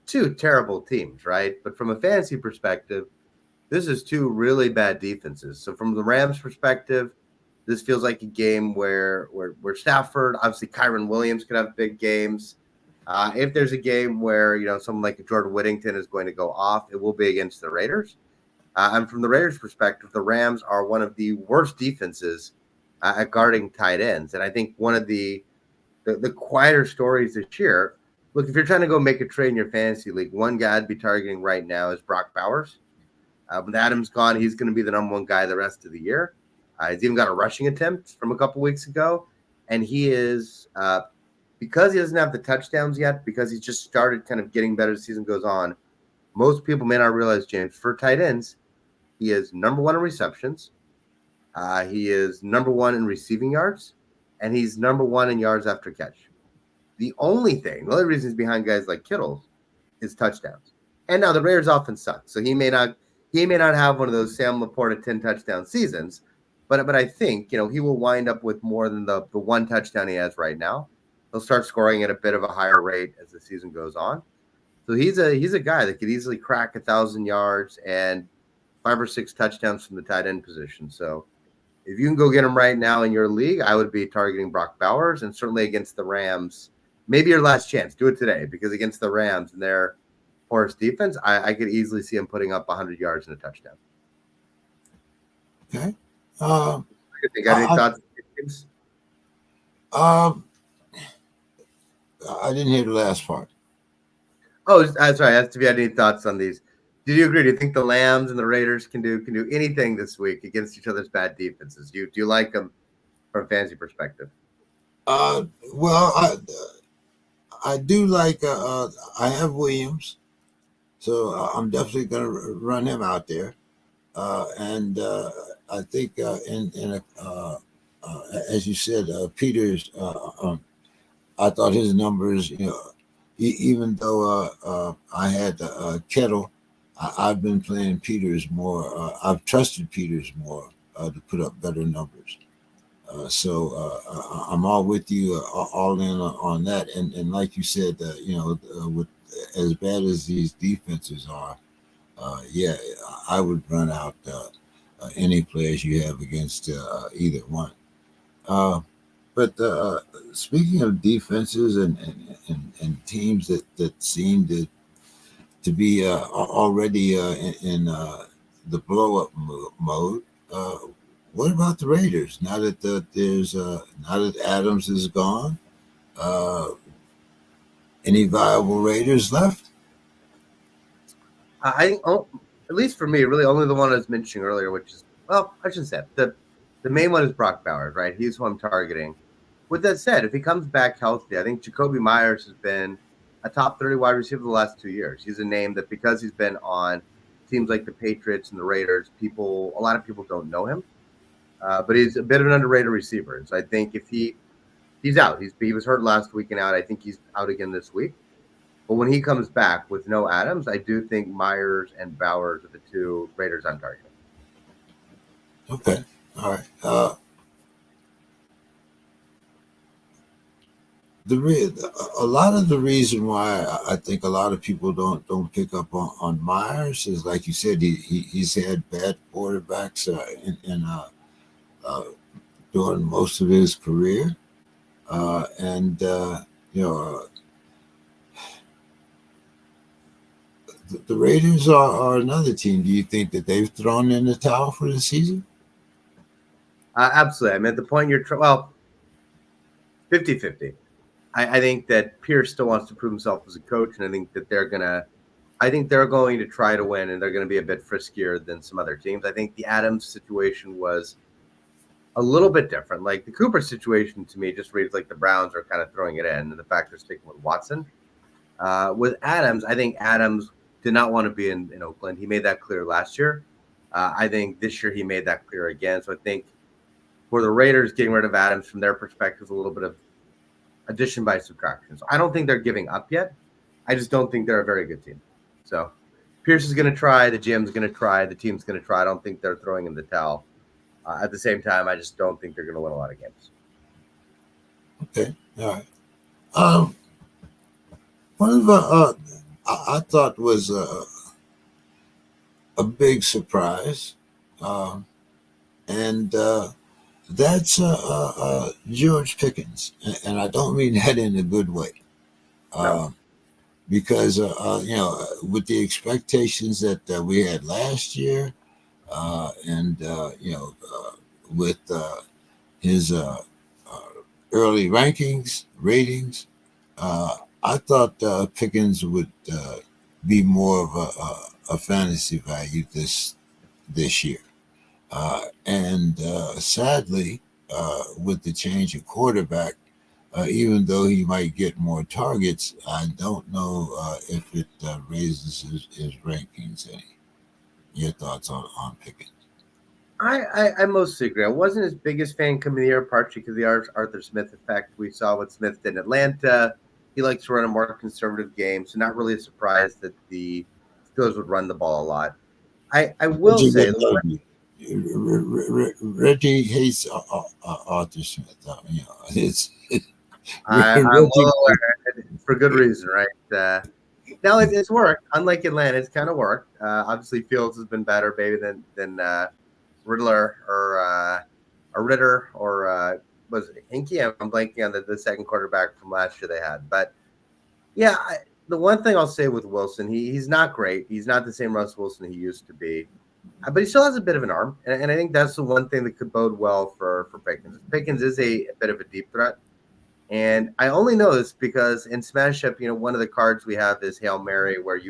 two terrible teams, right? But from a fantasy perspective, this is two really bad defenses. So from the Rams perspective, this feels like a game where Stafford, obviously Kyron Williams could have big games. If there's a game where someone like Jordan Whittington is going to go off, it will be against the Raiders. And from the Raiders' perspective, the Rams are one of the worst defenses at guarding tight ends. And I think one of the quieter stories this year. Look, if you're trying to go make a trade in your fantasy league, one guy I'd be targeting right now is Brock Bowers. With Adams gone, he's going to be the number one guy the rest of the year. He's even got a rushing attempt from a couple weeks ago. And he is, because he doesn't have the touchdowns yet, because he's just started kind of getting better as the season goes on, most people may not realize, James, for tight ends, he is number one in receptions. He is number one in receiving yards. And he's number one in yards after catch. The only reason he's behind guys like Kittle is touchdowns. And now the Raiders offense sucks. So he may not have one of those Sam Laporta 10 touchdown seasons, but I think, he will wind up with more than the one touchdown he has right now. He'll start scoring at a bit of a higher rate as the season goes on. So he's a guy that could easily crack 1,000 yards and 5 or 6 touchdowns from the tight end position. So if you can go get him right now in your league, I would be targeting Brock Bowers, and certainly against the Rams, maybe your last chance. Do it today, because against the Rams and their porous defense, I could easily see him putting up 100 yards and a touchdown. Okay. You got any thoughts? I didn't hear the last part. Oh, that's right. If you had any thoughts on these. Did you agree? Do you think the Lambs and the Raiders can do anything this week against each other's bad defenses? Do you like them from a fantasy perspective? Well, I do like. I have Williams, so I'm definitely going to run him out there, and I think as you said, Peters. I thought his numbers, even though I had Kettle, I've been playing Peters more. I've trusted Peters more to put up better numbers. I'm all with you, all in on that. And like you said, with as bad as these defenses are, yeah, I would run out any players you have against either one. Uh, but speaking of defenses and teams that seem to be already in the blow up mode. Uh, what about the Raiders? Now that now that Adams is gone, uh, any viable Raiders left? I think, at least for me, really only the one I was mentioning earlier, which is, well, I shouldn't say it. The main one is Brock Bowers, right? He's who I'm targeting. With that said, if he comes back healthy, I think Jacoby Myers has been a top 30 wide receiver the last 2 years. He's a name that, because he's been on teams like the Patriots and the Raiders, a lot of people don't know him, but he's a bit of an underrated receiver. And so I think if he's out, he was hurt last week and out. I think he's out again this week. But when he comes back with no Adams, I do think Myers and Bowers are the two Raiders I'm targeting. Okay, all right. A lot of the reason why I think a lot of people don't pick up on Myers is, like you said, he's had bad quarterbacks uh, during most of his career, and you know the Raiders are another team. Do you think that they've thrown in the towel for the season? Absolutely. I'm at the point well, 50-50. I think that Pierce still wants to prove himself as a coach, and I think that they're going to try to win, and they're going to be a bit friskier than some other teams. I think the Adams situation was a little bit different. Like the Cooper situation, to me, just reads like the Browns are kind of throwing it in, and the fact they're sticking with Watson. With Adams, I think Adams did not want to be in Oakland. He made that clear last year. I think this year he made that clear again. So I think for the Raiders, getting rid of Adams from their perspective is a little bit of addition by subtraction. So I don't think they're giving up yet. I just don't think they're a very good team. So Pierce is going to try. The GM's going to try. The team's going to try. I don't think they're throwing in the towel. At the same time, I just don't think they're going to win a lot of games. Okay, all right. One of I thought was a big surprise, and that's George Pickens, and I don't mean that in a good way, No. because with the expectations that we had last year, and with his early ratings, I thought Pickens would be more of a fantasy value this year. And sadly, with the change of quarterback, even though he might get more targets, I don't know if it raises his rankings any. Your thoughts on Pickens? I mostly agree. I wasn't his biggest fan coming the year, partially because of the Arthur Smith effect. We saw what Smith did in Atlanta. He likes to run a more conservative game, so not really a surprise that the Steelers would run the ball a lot. I will say, Reggie hates Arthur Smith. It's I'm Reggie. well aware, for good reason, right? Now it's worked. Unlike Atlanta, it's kind of worked. Obviously, Fields has been better, maybe than Riddler or Ritter or was it Hinkie? I'm blanking on the second quarterback from last year they had. But yeah, the one thing I'll say with Wilson, he's not great. He's not the same Russ Wilson he used to be. But he still has a bit of an arm. And I think that's the one thing that could bode well for Pickens. Pickens is a bit of a deep threat. And I only know this because in Smash Up, one of the cards we have is Hail Mary, where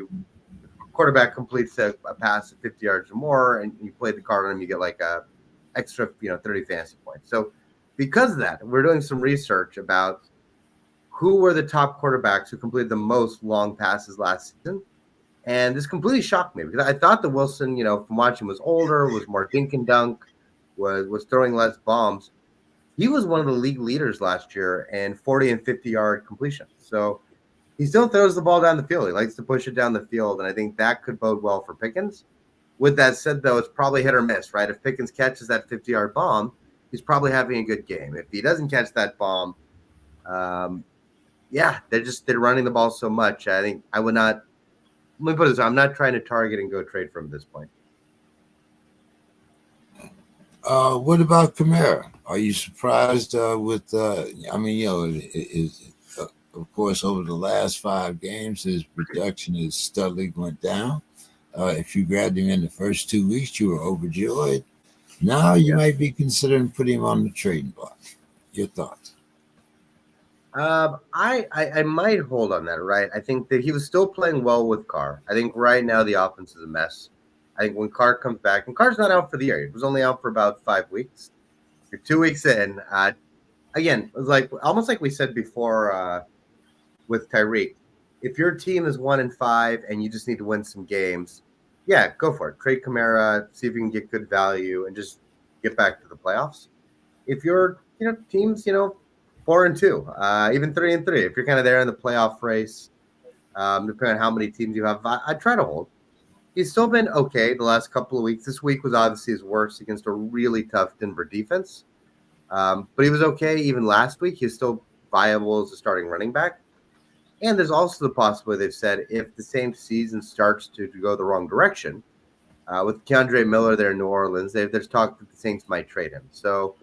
quarterback completes a pass at 50 yards or more, and you play the card on him, you get like a extra 30 fantasy points. So because of that, we're doing some research about who were the top quarterbacks who completed the most long passes last season. And this completely shocked me because I thought that Wilson, from watching, was older, was more dink and dunk, was throwing less bombs. He was one of the league leaders last year in 40 and 50-yard completions. So he still throws the ball down the field. He likes to push it down the field, and I think that could bode well for Pickens. With that said, though, it's probably hit or miss, right? If Pickens catches that 50-yard bomb, he's probably having a good game. If he doesn't catch that bomb, they're running the ball so much. I think I would not. Let me put it this way: I'm not trying to target and go trade from this point. What about Kamara? Are you surprised with? I mean, of course, over the last 5 games, his production is steadily went down. If you grabbed him in the first 2 weeks, you were overjoyed. Now you might be considering putting him on the trading block. Your thoughts? I might hold on that, right? I think that he was still playing well with Carr. I think right now the offense is a mess. I think when Carr comes back, and Carr's not out for the year. He was only out for about 5 weeks. You're 2 weeks in. Again, it was like almost like we said before with Tyreek. If your team is 1-5 and you just need to win some games, yeah, go for it. Trade Kamara, see if you can get good value, and just get back to the playoffs. If your team's 4-2, even 3-3, if you're kind of there in the playoff race, depending on how many teams you have, I'd try to hold. He's still been okay the last couple of weeks. This week was obviously his worst against a really tough Denver defense. But he was okay even last week. He's still viable as a starting running back. And there's also the possibility they've said if the same season starts to go the wrong direction, with Keandre Miller there in New Orleans, there's talk that the Saints might trade him. So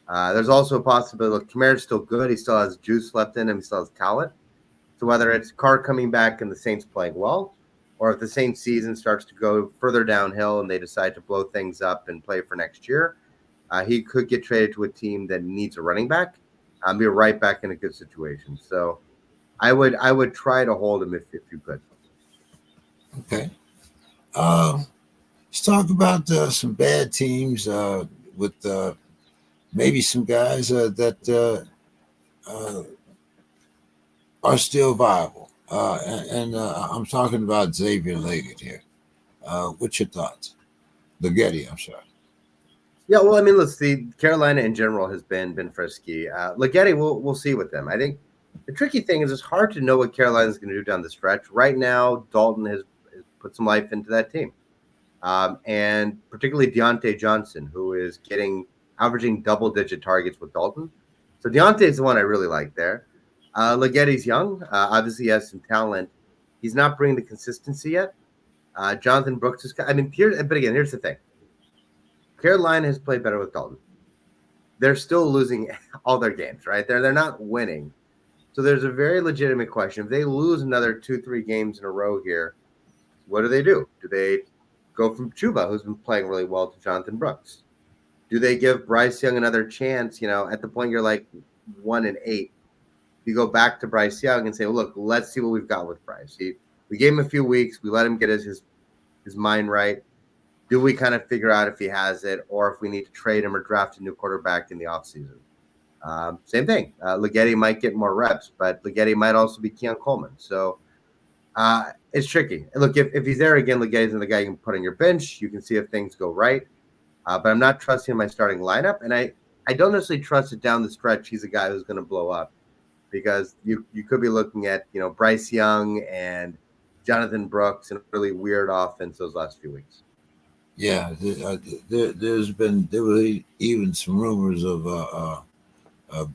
there's also a possibility. Look, Kamara's still good. He still has juice left in him. He still has talent. So whether it's Carr coming back and the Saints playing well, or if the Saints season starts to go further downhill and they decide to blow things up and play for next year, he could get traded to a team that needs a running back. Be right back in a good situation. So I would try to hold him if you could. Okay. Let's talk about some bad teams with maybe some guys that are still viable. And I'm talking about Xavier Leggett here. What's your thoughts? Leggetti, I'm sorry. Yeah, well, I mean, let's see. Carolina in general has been frisky. Leggetti, we'll see with them. I think the tricky thing is it's hard to know what Carolina's going to do down the stretch. Right now, Dalton has put some life into that team. And particularly Deontay Johnson, who is averaging double-digit targets with Dalton. So Deontay is the one I really like there. Leggetti's young. Obviously, he has some talent. He's not bringing the consistency yet. Jonathan Brooks is – but again, here's the thing. Carolina has played better with Dalton. They're still losing all their games, right? They're not winning. So there's a very legitimate question. If they lose another 2-3 games in a row here, what do? Do they go from Chuba, who's been playing really well, to Jonathan Brooks? Do they give Bryce Young another chance? At the point you're like 1-8, you go back to Bryce Young and say, well, look, let's see what we've got with Bryce. We gave him a few weeks. We let him get his mind right. Do we kind of figure out if he has it, or if we need to trade him or draft a new quarterback in the offseason? Same thing. Leggetti might get more reps, but Leggetti might also be Keon Coleman. So it's tricky. Look, if he's there again, Leggetti's the guy you can put on your bench. You can see if things go right. But I'm not trusting my starting lineup. And I don't necessarily trust it down the stretch. He's a guy who's going to blow up, because you could be looking at, Bryce Young and Jonathan Brooks and a really weird offense those last few weeks. Yeah, there were even some rumors of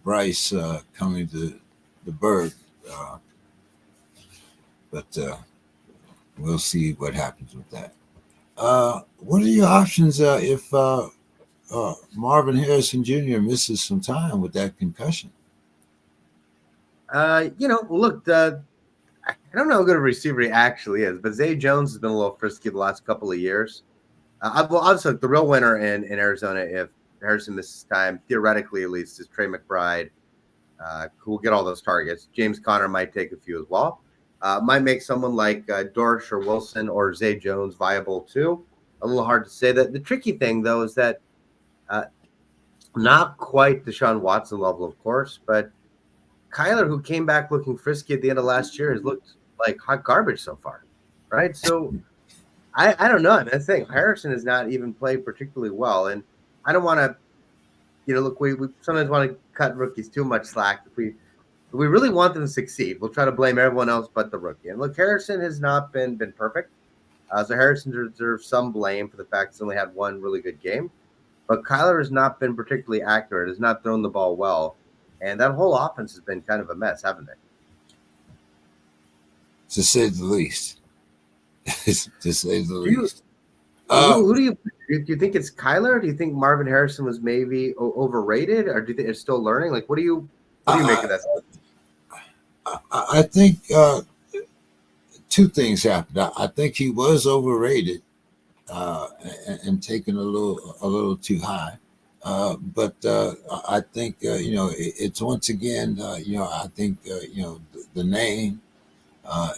Bryce coming to the Bird, but we'll see what happens with that. What are your options if Marvin Harrison Jr. misses some time with that concussion? Look, I don't know how good a receiver he actually is, but Zay Jones has been a little frisky the last couple of years. Obviously, the real winner in Arizona, if Harrison misses time, theoretically at least, is Trey McBride, who will get all those targets. James Conner might take a few as well. Might make someone like Dorsch or Wilson or Zay Jones viable too. A little hard to say. That the tricky thing, though, is that not quite Deshaun Watson level, of course, but Kyler, who came back looking frisky at the end of last year, has looked like hot garbage so far, right? So I don't know. I mean, the thing, Harrison has not even played particularly well, and I don't want to, look, we sometimes want to cut rookies too much slack. If we really want them to succeed, we'll try to blame everyone else but the rookie. And look, Harrison has not been perfect. So Harrison deserves some blame for the fact he's only had one really good game. But Kyler has not been particularly accurate, has not thrown the ball well. And that whole offense has been kind of a mess, haven't they? To say the least. To say the Do you least. who do you think it's Kyler? Do you think Marvin Harrison was maybe overrated, or do you think they're still learning? Like, what do you make of that? I think two things happened. I think he was overrated and taken a little too high. But I think it's once again I think the name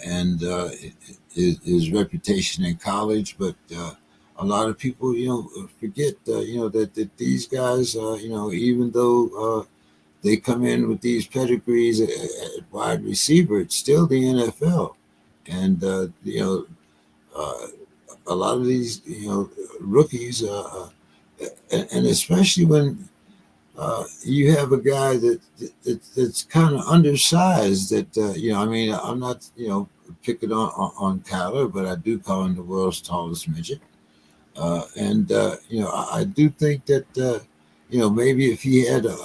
and his reputation in college, but a lot of people forget that these guys even though they come in with these pedigrees at wide receiver, it's still the NFL, and uh, a lot of these rookies, and especially when you have a guy that's kind of undersized. That I mean, I'm not picking on Kyler, but I do call him the world's tallest midget. And I do think that maybe if he had a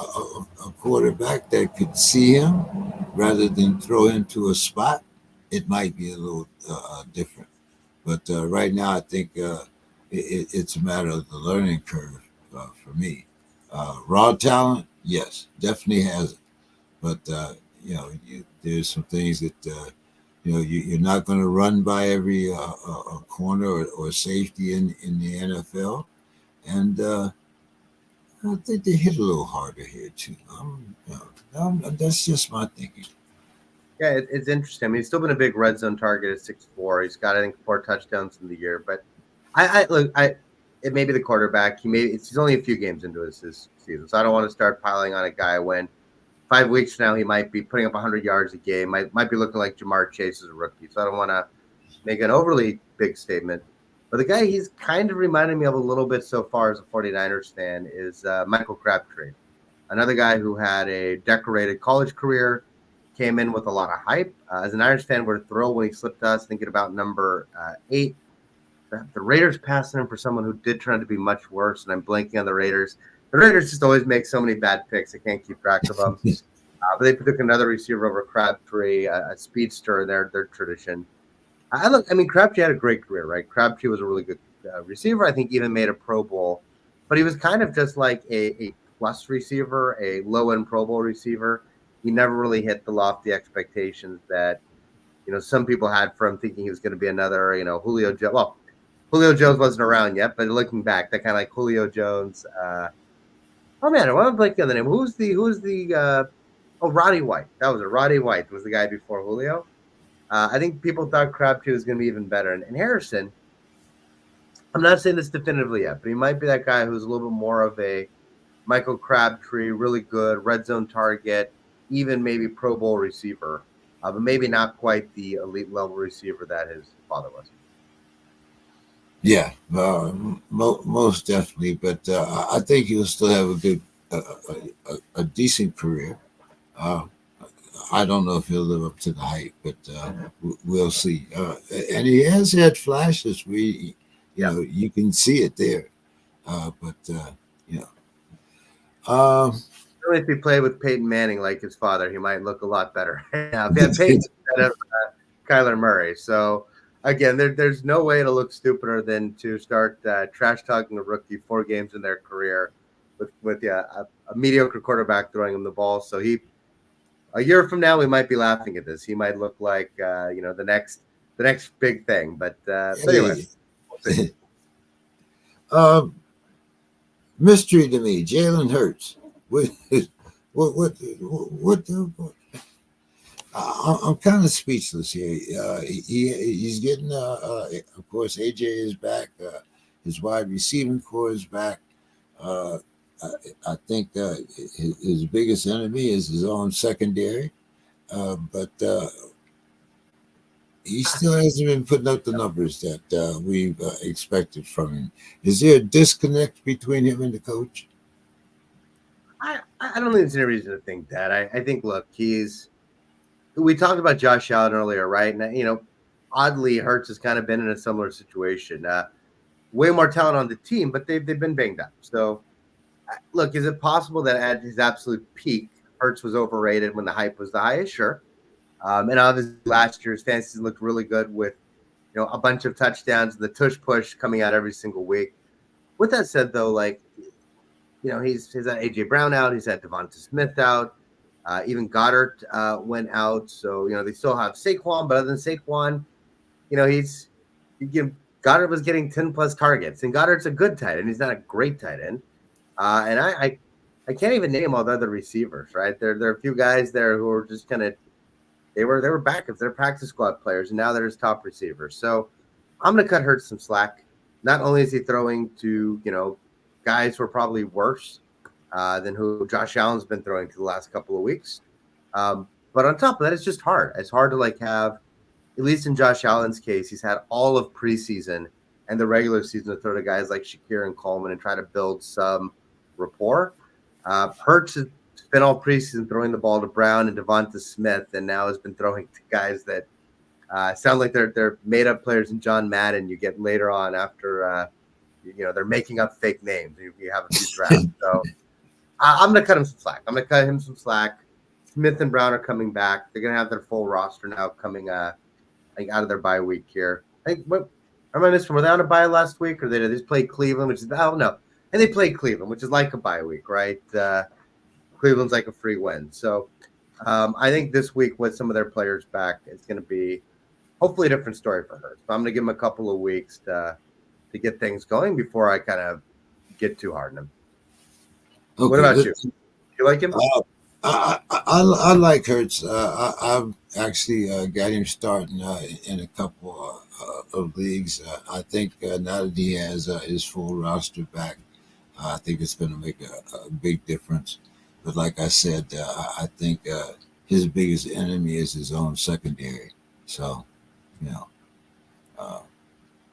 quarterback that could see him rather than throw him to a spot, it might be a little different. But right now, I think it's a matter of the learning curve for me. Raw talent, yes, definitely has it. But there's some things that you're not going to run by every corner or safety in the NFL, and I think they hit a little harder here too. That's just my thinking. Yeah, it's interesting. I mean, he's still been a big red zone target at 6'4". He's got, I think, 4 touchdowns in the year. But it may be the quarterback. He's only a few games into his season, so I don't want to start piling on a guy when 5 weeks from now he might be putting up 100 yards a game. Might be looking like Jamar Chase as a rookie. So I don't want to make an overly big statement. But the guy he's kind of reminded me of a little bit so far as a 49ers fan is Michael Crabtree, another guy who had a decorated college career, came in with a lot of hype. As an Irish fan, we're thrilled when he slipped us, thinking about number 8. The Raiders passed him for someone who did turn out to be much worse, and I'm blanking on the Raiders. The Raiders just always make so many bad picks. I can't keep track of them. But they took another receiver over Crabtree, a speedster in their tradition. Crabtree had a great career, right? Crabtree was a really good receiver. I think even made a Pro Bowl, but he was kind of just like a plus receiver, a low-end Pro Bowl receiver. He never really hit the lofty expectations that some people had for him, thinking he was going to be another Julio Jones. Well, Julio Jones wasn't around yet, but looking back, that kind of like Julio Jones. Oh man, I want to blank on the name. Who's the Roddy White? That was Roddy White was the guy before Julio. I think people thought Crabtree was going to be even better, and Harrison. I'm not saying this definitively yet, but he might be that guy who's a little bit more of a Michael Crabtree, really good red zone target, even maybe Pro Bowl receiver, but maybe not quite the elite level receiver that his father was. Yeah, most definitely. But I think he'll still have a good, a decent career. Uh, I don't know if he'll live up to the hype, but we'll see. And he has had flashes. You can see it there. But you know, If he played with Peyton Manning like his father, he might look a lot better. If he had Peyton instead of Kyler Murray. So again, there's no way to look stupider than to start trash talking a rookie 4 games in their career with a mediocre quarterback throwing him the ball. So a year from now, we might be laughing at this. He might look like the next big thing. But anyway, we'll see. Mystery to me, Jalen Hurts. What I'm kind of speechless here. He's getting, of course, AJ is back. His wide receiving core is back. I think his biggest enemy is his own secondary, but he still hasn't been putting up the numbers that we've expected from him. Is there a disconnect between him and the coach? I don't think there's any reason to think that. I think, look, we talked about Josh Allen earlier, right? And, oddly, Hurts has kind of been in a similar situation. Way more talent on the team, but they've been banged up. So look, is it possible that at his absolute peak, Hurts was overrated when the hype was the highest? Sure. And obviously last year's fantasy looked really good with, a bunch of touchdowns, the tush push coming out every single week. With that said, though, like, he's had AJ Brown out, he's had Devonta Smith out, even Goddard went out. So they still have Saquon, but other than Saquon, Goddard was getting 10 plus targets, and Goddard's a good tight end. He's not a great tight end, and I can't even name all the other receivers. Right, there are a few guys there who are just kind of they were backups, they're practice squad players, and now they're his top receivers. So I'm going to cut Hurts some slack. Not only is he throwing to guys who are probably worse than who Josh Allen's been throwing to the last couple of weeks, but on top of that, it's just hard. It's hard to have. At least in Josh Allen's case, he's had all of preseason and the regular season to throw to guys like Shakir and Coleman and try to build some rapport. Hurts has spent all preseason throwing the ball to Brown and Devonta Smith, and now has been throwing to guys that sound like they're made-up players in John Madden. You get later on after they're making up fake names. You have a few drafts. So I'm going to cut him some slack. I'm going to cut him some slack. Smith and Brown are coming back. They're going to have their full roster now coming out of their bye week here. I think what am I missing? Were they on a bye last week, or they just played Cleveland, which is I don't know. And they played Cleveland, which is like a bye week, right? Cleveland's like a free win. So I think this week with some of their players back, it's going to be hopefully a different story for her. So I'm going to give him a couple of weeks to get things going before I kind of get too hard on him. Okay, what about you? You like him? I like Hurts. I've actually got him starting in a couple of leagues. I think now that he has his full roster back, I think it's going to make a big difference. But like I said, I think his biggest enemy is his own secondary. So,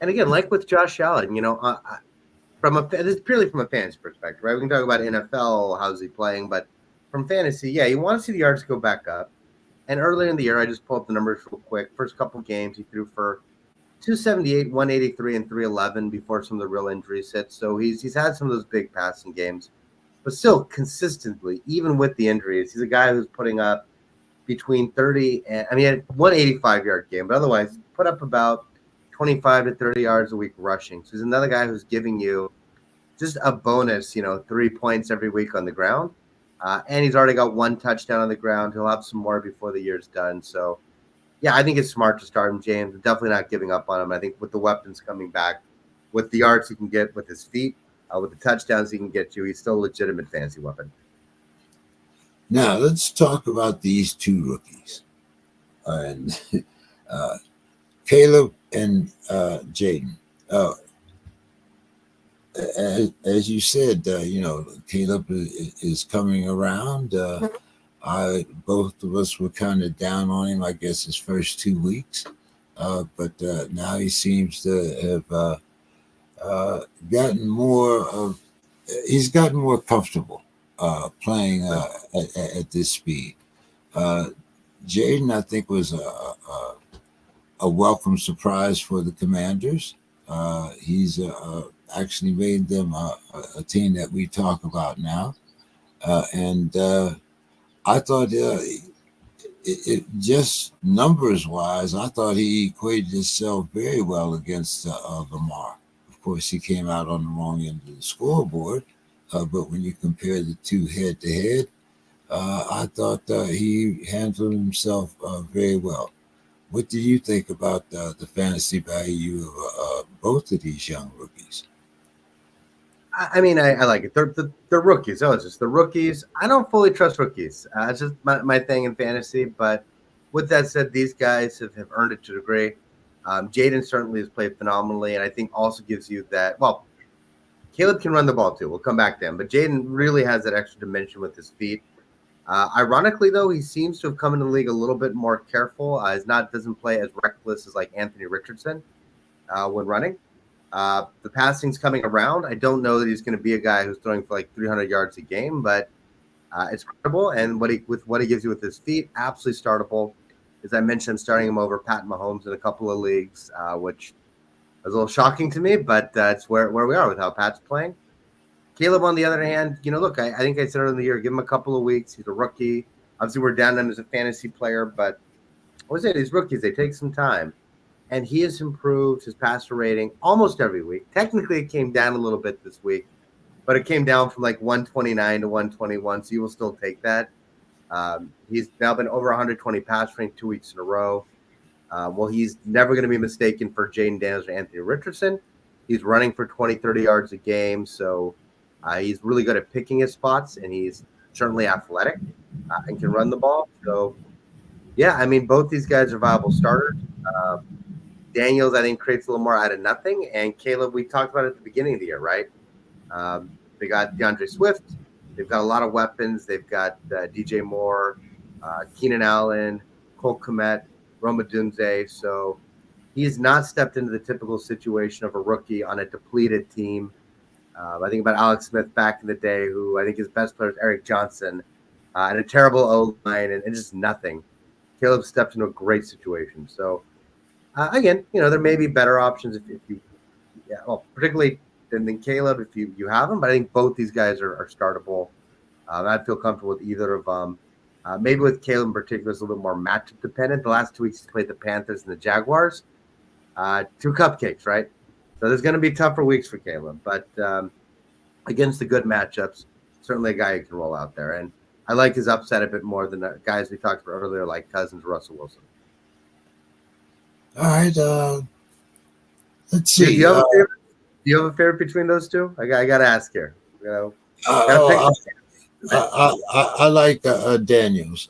and again, like with Josh Allen, this is purely from a fantasy perspective, right? We can talk about NFL, how's he playing, but from fantasy, yeah, you want to see the yards go back up. And earlier in the year, I just pulled up the numbers real quick. First couple games, he threw for 278, 183, and 311 before some of the real injuries hit. So he's had some of those big passing games, but still consistently, even with the injuries, he's a guy who's putting up between 30 and he had 185-yard game, but otherwise put up about 25 to 30 yards a week rushing. So he's another guy who's giving you just a bonus, 3 points every week on the ground. And he's already got one touchdown on the ground. He'll have some more before the year's done. So, yeah, I think it's smart to start him, James. I'm definitely not giving up on him. I think with the weapons coming back, with the yards he can get with his feet, with the touchdowns he can get you, he's still a legitimate fantasy weapon. Now, let's talk about these two rookies. And Caleb and Jaden. As you said, Caleb is coming around. Both of us were kind of down on him, I guess, his first 2 weeks. But now he seems to have gotten more comfortable playing at this speed. Jaden, I think, was a welcome surprise for the Commanders. He's actually made them a team that we talk about now. And I thought it just numbers-wise, I thought he equated himself very well against Lamar. Of course, he came out on the wrong end of the scoreboard, but when you compare the two head-to-head, I thought he handled himself very well. What do you think about the fantasy value of both of these young rookies? I mean, I like it. They're rookies. Oh, it's just the rookies. I don't fully trust rookies. It's just my thing in fantasy. But with that said, these guys have earned it to a degree. Jaden certainly has played phenomenally, and I think also gives you that. Well, Caleb can run the ball too. We'll come back to him. But Jaden really has that extra dimension with his feet. Ironically, though, he seems to have come into the league a little bit more careful. Doesn't play as reckless as like Anthony Richardson when running. The passing's coming around. I don't know that he's going to be a guy who's throwing for like 300 yards a game, but it's credible. And what he gives you with his feet, absolutely startable. As I mentioned, I'm starting him over Pat Mahomes in a couple of leagues, which was a little shocking to me, but it's where we are with how Pat's playing. Caleb, on the other hand, look, I think I said earlier in the year, give him a couple of weeks. He's a rookie. Obviously, we're down on him as a fantasy player, but I would say these rookies, they take some time. And he has improved his passer rating almost every week. Technically, it came down a little bit this week, but it came down from like 129 to 121, so you will still take that. He's now been over 120 pass rating 2 weeks in a row. Well, he's never going to be mistaken for Jaden Daniels or Anthony Richardson. He's running for 20, 30 yards a game, so he's really good at picking his spots, and he's certainly athletic and can run the ball. So, yeah, I mean, both these guys are viable starters. Daniels, I think, creates a little more out of nothing. And Caleb, we talked about it at the beginning of the year, right? They got DeAndre Swift. They've got a lot of weapons. They've got DJ Moore, Keenan Allen, Cole Kmet, Roma Dunze. So he's not stepped into the typical situation of a rookie on a depleted team. I think about Alex Smith back in the day, who I think his best player is Eric Johnson, and a terrible O-line and just nothing. Caleb stepped into a great situation. So, again, there may be better options if you, particularly than Caleb if you have them. But I think both these guys are startable. I'd feel comfortable with either of them. Maybe with Caleb in particular, it's a little bit more matchup dependent. The last 2 weeks he's played the Panthers and the Jaguars. 2 cupcakes, right? So there's going to be tougher weeks for Caleb. But against the good matchups, certainly a guy who can roll out there. And I like his upside a bit more than the guys we talked about earlier, like Cousins, Russell Wilson. All right. Let's see. Do you have a favorite between those two? I got to ask here. I like Daniels.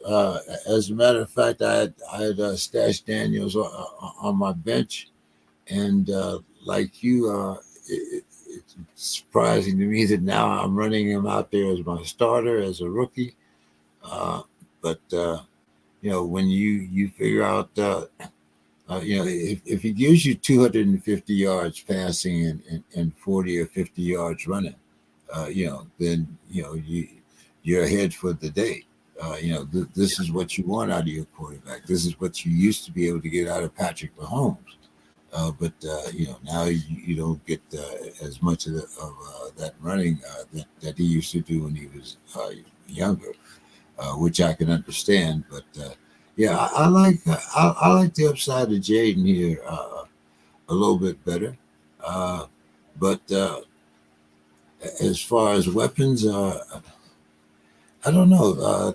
As a matter of fact, I had stashed Daniels on my bench, and like you, it's surprising to me that now I'm running him out there as my starter as a rookie. But when you figure out, if he gives you 250 yards passing and 40 or 50 yards running, then you're ahead for the day. This is what you want out of your quarterback. This is what you used to be able to get out of Patrick Mahomes. But now you don't get as much of that running that he used to do when he was younger, which I can understand. But I like the upside of Jaden here a little bit better. But as far as weapons, I don't know.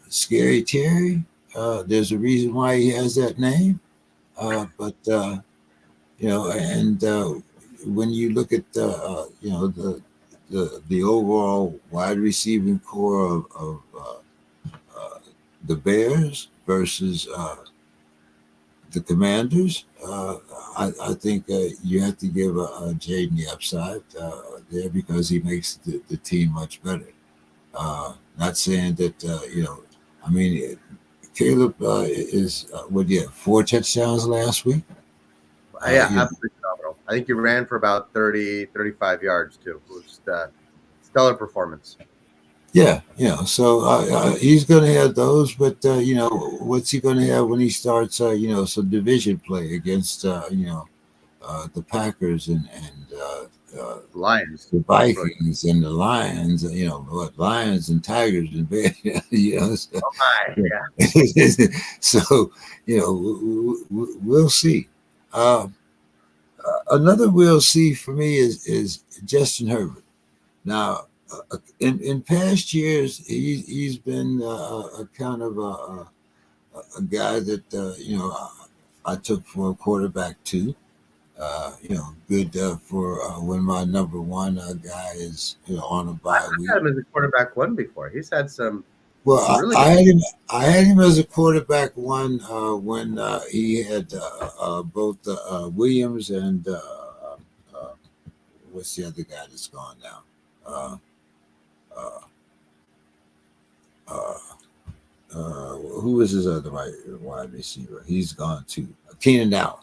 Scary Terry. There's a reason why he has that name. But when you look at the overall wide receiving core of the Bears versus the Commanders, I think you have to give Jaden the upside there because he makes the team much better. Not saying that Caleb is 4 touchdowns last week. Absolutely phenomenal. I think he ran for about 30, 35 yards too. It was stellar performance. Yeah. So he's going to have those, but what's he going to have when he starts? Some division play against the Packers and Lions, the Vikings and the Lions. Lions and Tigers and Bears. So we'll see. Another we'll see for me is Justin Herbert. Now, in past years, he's been a kind of a guy that I took for a quarterback too. Good for when my number one guy is on a bye week. I had him as a quarterback one before. He's had some. Well, really I had him as a quarterback one when he had both Williams and what's the other guy that's gone now? Who is his other wide receiver? He's gone too. Keenan Allen.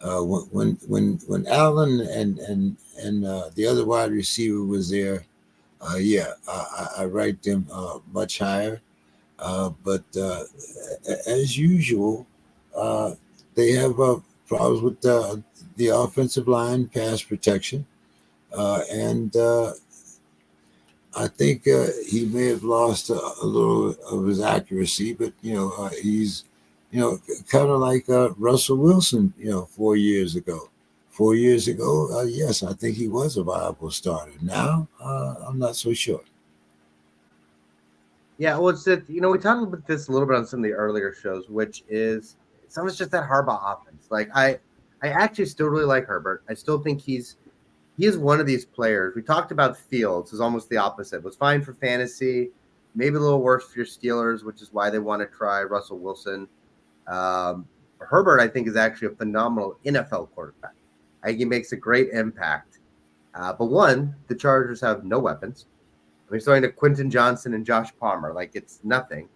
When Allen and the other wide receiver was there, I ranked them much higher. But as usual, they have problems with the offensive line, pass protection, and I think he may have lost a little of his accuracy, but he's kind of like Russell Wilson. 4 years ago. 4 years ago, yes, I think he was a viable starter. Now, I'm not so sure. Yeah, well, it's that we talked about this a little bit on some of the earlier shows, which is some of it's just that Harbaugh offense. Like I actually still really like Herbert. I still think he is one of these players. We talked about Fields is almost the opposite. It was fine for fantasy, maybe a little worse for your Steelers, which is why they want to try Russell Wilson. Herbert, I think, is actually a phenomenal NFL quarterback. I think he makes a great impact. But one, the Chargers have no weapons. I mean, starting to Quentin Johnson and Josh Palmer, like it's nothing.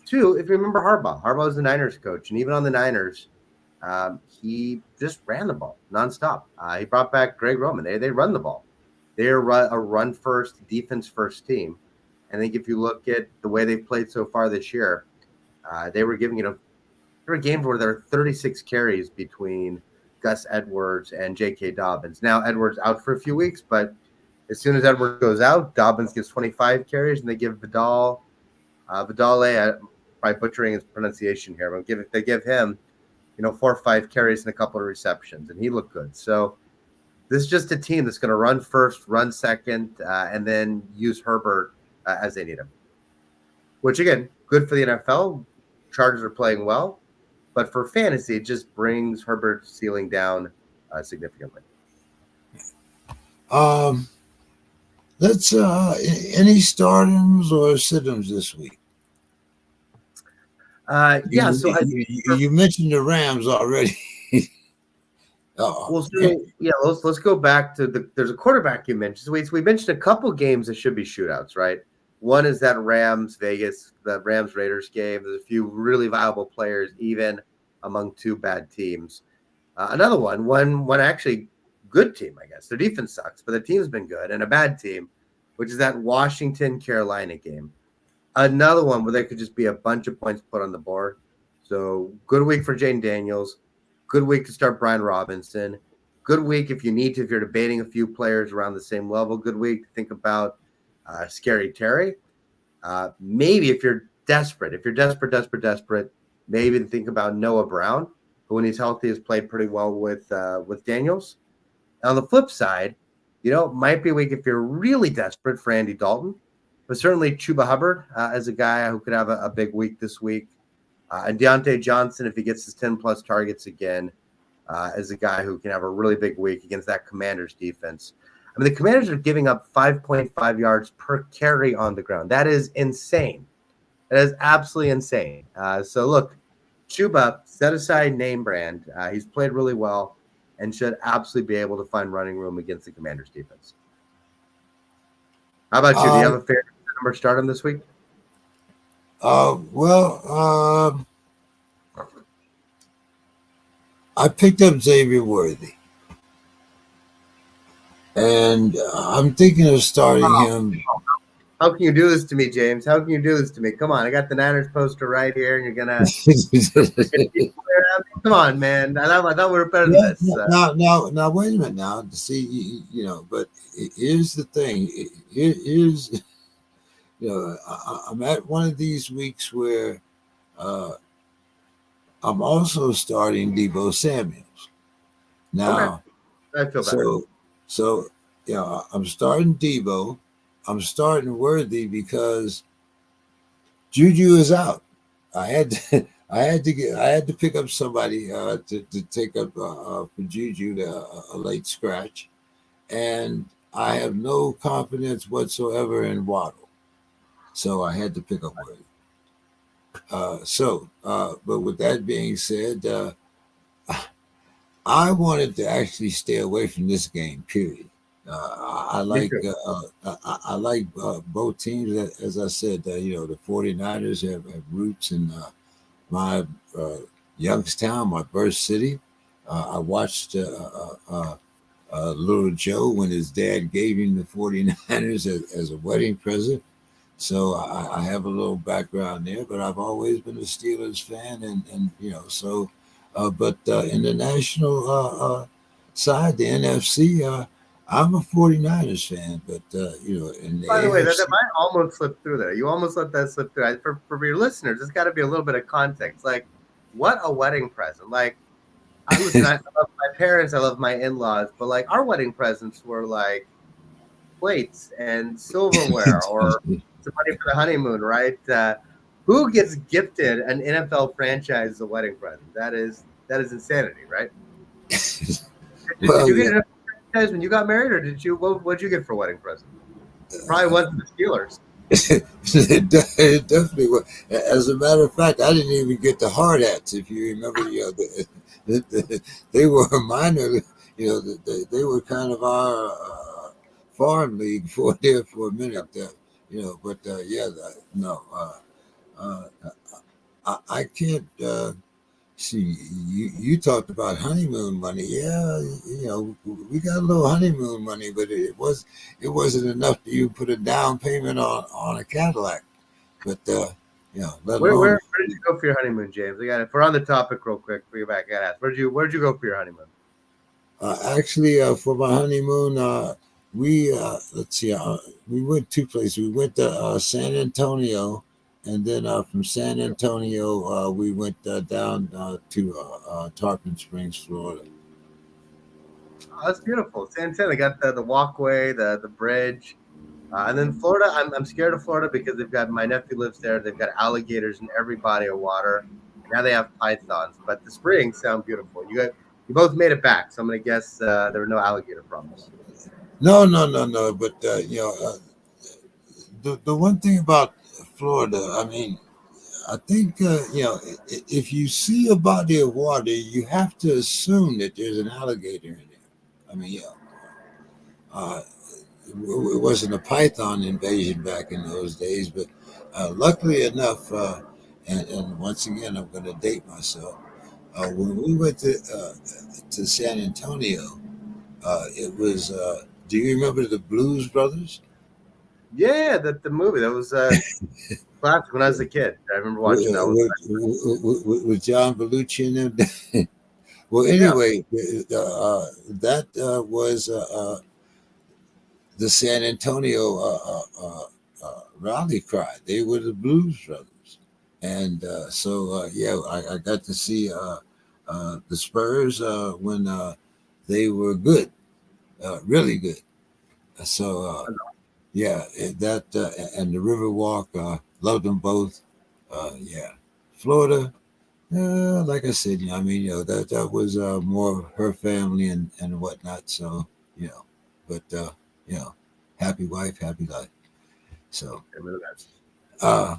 Two, if you remember Harbaugh was the Niners coach, and even on the Niners, he just ran the ball nonstop. He brought back Greg Roman. They run the ball. They're a run first, defense first team. I think if you look at the way they've played so far this year, they were giving there were games where there are 36 carries between Gus Edwards and J.K. Dobbins. Now Edwards out for a few weeks, but as soon as Edwards goes out, Dobbins gets 25 carries, and they give Vidal, by butchering his pronunciation here, but they give him, 4 or 5 carries and a couple of receptions, and he looked good. So this is just a team that's going to run first, run second, and then use Herbert as they need him. Which, again, good for the NFL. Chargers are playing well. But for fantasy, it just brings Herbert's ceiling down significantly. Let's any stardoms or sit-ems this week? Yeah, so you mentioned the Rams already. Well, so, yeah, let's go back to there's a quarterback you mentioned. So we mentioned a couple games that should be shootouts, right? One is that the Rams Raiders game. There's a few really viable players, even among two bad teams. Another one actually good team, I guess. Their defense sucks, but the team's been good, and a bad team, which is that Washington-Carolina game. Another one where there could just be a bunch of points put on the board. So good week for Jaden Daniels. Good week to start Brian Robinson. Good week if you're debating a few players around the same level. Good week to think about Scary Terry. Maybe if you're desperate, maybe to think about Noah Brown, who when he's healthy has played pretty well with Daniels. On the flip side, might be a week if you're really desperate for Andy Dalton, but certainly Chuba Hubbard as a guy who could have a big week this week. And Deontay Johnson, if he gets his 10-plus targets again, as a guy who can have a really big week against that Commanders defense. I mean, the Commanders are giving up 5.5 yards per carry on the ground. That is insane. That is absolutely insane. So, look, Chuba, set aside name brand. He's played really well and should absolutely be able to find running room against the Commanders defense. How about you? Do you have a fair number start him this week? I picked up Xavier Worthy, and I'm thinking of starting him. How can you do this to me, James? How can you do this to me? Come on, I got the Niners poster right here, and you're gonna come on, man. I thought we were better than this. Now, wait a minute. Now, see, but here's the thing. Here's I'm at one of these weeks where I'm also starting Deebo Samuels. Now, okay. I feel better. So I'm starting Deebo. I'm starting Worthy because Juju is out. I had to pick up somebody to take up for Juju a late scratch, and I have no confidence whatsoever in Waddle, so I had to pick up Worthy. But with that being said, I wanted to actually stay away from this game. Period. I like both teams. As I said, the 49ers have roots in my Youngstown, my birth city. I watched little Joe when his dad gave him the 49ers as a wedding present. So I have a little background there, but I've always been a Steelers fan, and but in the national side, the NFC, I'm a 49ers fan, but in the By the way, that AFC. might almost slip through there. You almost let that slip through. For your listeners, there's got to be a little bit of context. Like, what a wedding present! Like, I love my parents, I love my in-laws, but like our wedding presents were like plates and silverware or some money for the honeymoon, right? Who gets gifted an NFL franchise as a wedding present? That is insanity, right? Did Well, you get yeah, an NFL franchise when you got married, or did you? What'd you get for a wedding present? Probably wasn't the Steelers. it definitely was. As a matter of fact, I didn't even get the hard hats. If you remember, they were minor. They were kind of our farm league for there for a minute. But yeah, no, uh, I can't. See, you talked about honeymoon money. Yeah, we got a little honeymoon money, but it wasn't enough to you put a down payment on a Cadillac. But let Where alone. did you go for your honeymoon, James? I got it. If we're on the topic, real quick, bring it back. I got to ask. Where'd you go for your honeymoon? Actually, for my honeymoon, we let's see, we went two places. We went to San Antonio, and then from San Antonio, we went down to Tarpon Springs, Florida. Oh, that's beautiful. San Antonio got the walkway, the bridge, and then Florida. I'm scared of Florida because they've got my nephew lives there. They've got alligators in every body of water, and now they have pythons. But the springs sound beautiful. You both made it back, so I'm gonna guess there were no alligator problems. No, no, no, no. But the one thing about Florida, I mean, I think if you see a body of water, you have to assume that there's an alligator in there. I mean, uh, it wasn't a python invasion back in those days, but luckily enough, and once again, I'm going to date myself. When we went to San Antonio, it was. Do you remember the Blues Brothers? Yeah, the movie that was classic when I was a kid. I remember watching that. With John Belushi and them. Well, Yeah, anyway, that was the San Antonio rally cry. They were the Blues Brothers, and yeah, I got to see the Spurs when they were good, really good. So yeah, that and the Riverwalk, loved them both. Yeah, Florida. Like I said, I mean, that was more her family and whatnot. So, you know, but you know, happy wife, happy life. So, I remember that. uh,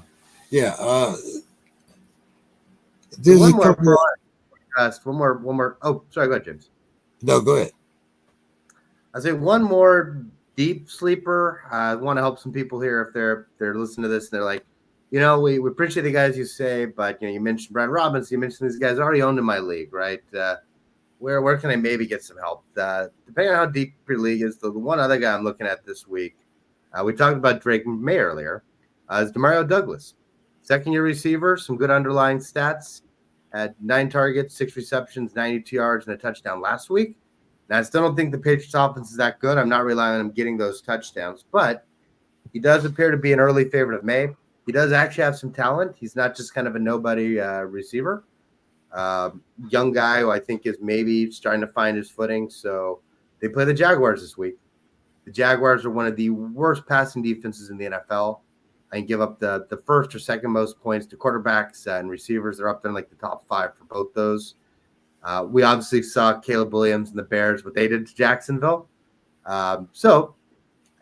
yeah, So there's one a more couple. for one more. Oh, sorry, go ahead, James. No, go ahead. I say one more deep sleeper. I want to help some people here if they're listening to this and they're like, we appreciate the guys you say, but you mentioned Brad Robinson, you mentioned these guys already owned in my league, right? Where can I maybe get some help? Depending on how deep your league is, the one other guy I'm looking at this week, we talked about Drake May earlier, is Demario Douglas, second-year receiver, some good underlying stats, had 9 targets, 6 receptions, 92 yards, and a touchdown last week. Now, I still don't think the Patriots offense is that good. I'm not relying on him getting those touchdowns, but he does appear to be an early favorite of May. He does actually have some talent. He's not just kind of a nobody receiver. Young guy who I think is maybe starting to find his footing. So they play the Jaguars this week. The Jaguars are one of the worst passing defenses in the NFL and give up the first or second most points to quarterbacks and receivers. They're up there in like the top 5 for both those. We obviously saw Caleb Williams and the Bears, what they did to Jacksonville. So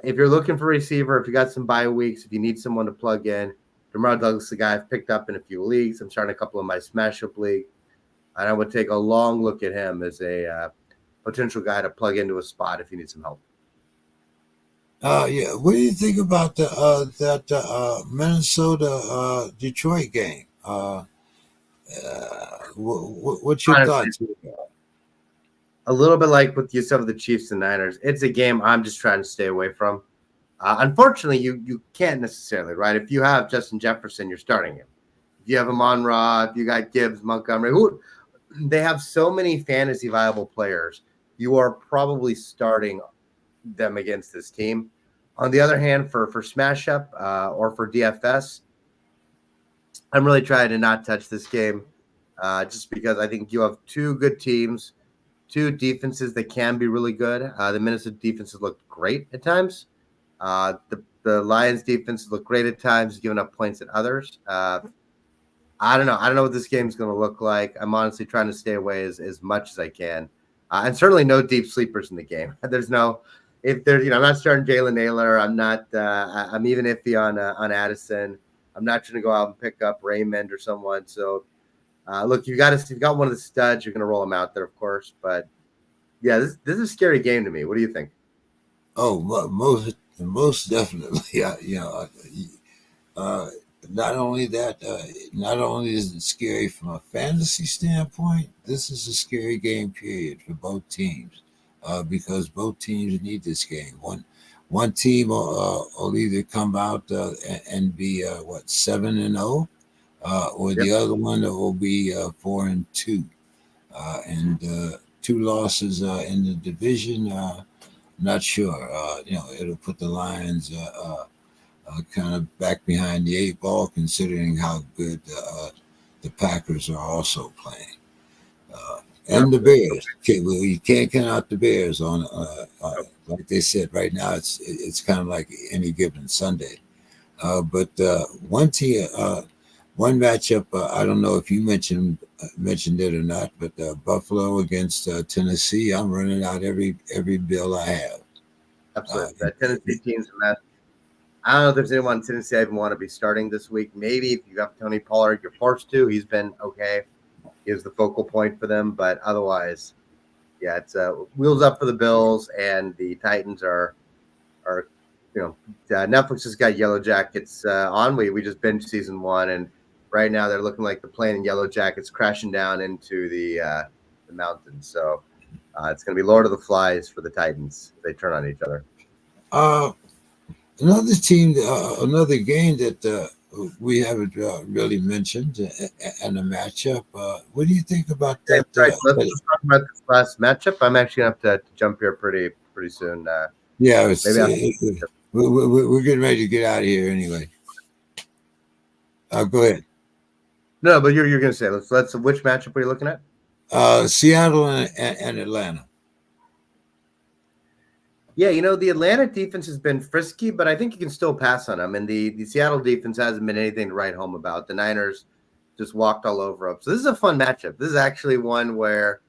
if you're looking for a receiver, if you got some bye weeks, if you need someone to plug in, Demario Douglas is the guy I've picked up in a few leagues. I'm starting a couple of my smash up league, and I would take a long look at him as a potential guy to plug into a spot if you need some help. Yeah, what do you think about that Minnesota Detroit game? What's your Honestly, thoughts? a little bit like with some of the Chiefs and Niners. It's a game I'm just trying to stay away from. Unfortunately, you can't necessarily, right? If you have Justin Jefferson, you're starting him. If you have Amon-Ra, if you got Gibbs, Montgomery, they have so many fantasy viable players. You are probably starting them against this team. On the other hand, for Smash Up or for DFS, I'm really trying to not touch this game just because I think you have two good teams, two defenses that can be really good. The Minnesota defenses looked great at times. The Lions defense looked great at times, giving up points at others. I don't know. I don't know what this game's going to look like. I'm honestly trying to stay away as much as I can. And certainly no deep sleepers in the game. I'm not starting Jalen Naylor. I'm even iffy on Addison. I'm not trying to go out and pick up Raymond or someone. So, look, you've got one of the studs. You're going to roll them out there, of course. But yeah, this is a scary game to me. What do you think? Oh, most definitely. Not only that, not only is it scary from a fantasy standpoint, this is a scary game period for both teams because both teams need this game. One team will either come out and be 7-0, or the other one will be 4-2, and two losses in the division. Not sure. It'll put the Lions kind of back behind the eight ball, considering how good the Packers are also playing, and the Bears. Okay, well, you can't count out the Bears on like they said. Right now, it's kind of like any given Sunday. But one team, one matchup. I don't know if you mentioned it or not, but Buffalo against Tennessee. I'm running out every bill I have. Absolutely, that Tennessee team's a mess. I don't know if there's anyone in Tennessee I even want to be starting this week. Maybe if you have Tony Pollard, you're forced to. He's been okay. He is the focal point for them. But otherwise, yeah, it's wheels up for the Bills, and the Titans are Netflix just got Yellow Jackets on. We just binged season 1, and right now they're looking like the plane in Yellow Jackets crashing down into the mountains. So it's going to be Lord of the Flies for the Titans. They turn on each other. Another team, another game that we haven't really mentioned, and a matchup. What do you think about that? Right. Let's talk about this last matchup. I'm actually going to have to jump here pretty soon. Yeah, we're getting ready to get out of here anyway. Go ahead. No, but you're going to say let's. Which matchup are you looking at? Seattle and Atlanta. Yeah, the Atlanta defense has been frisky, but I think you can still pass on them. And the Seattle defense hasn't been anything to write home about. The Niners just walked all over them. So this is a fun matchup. This is actually one where,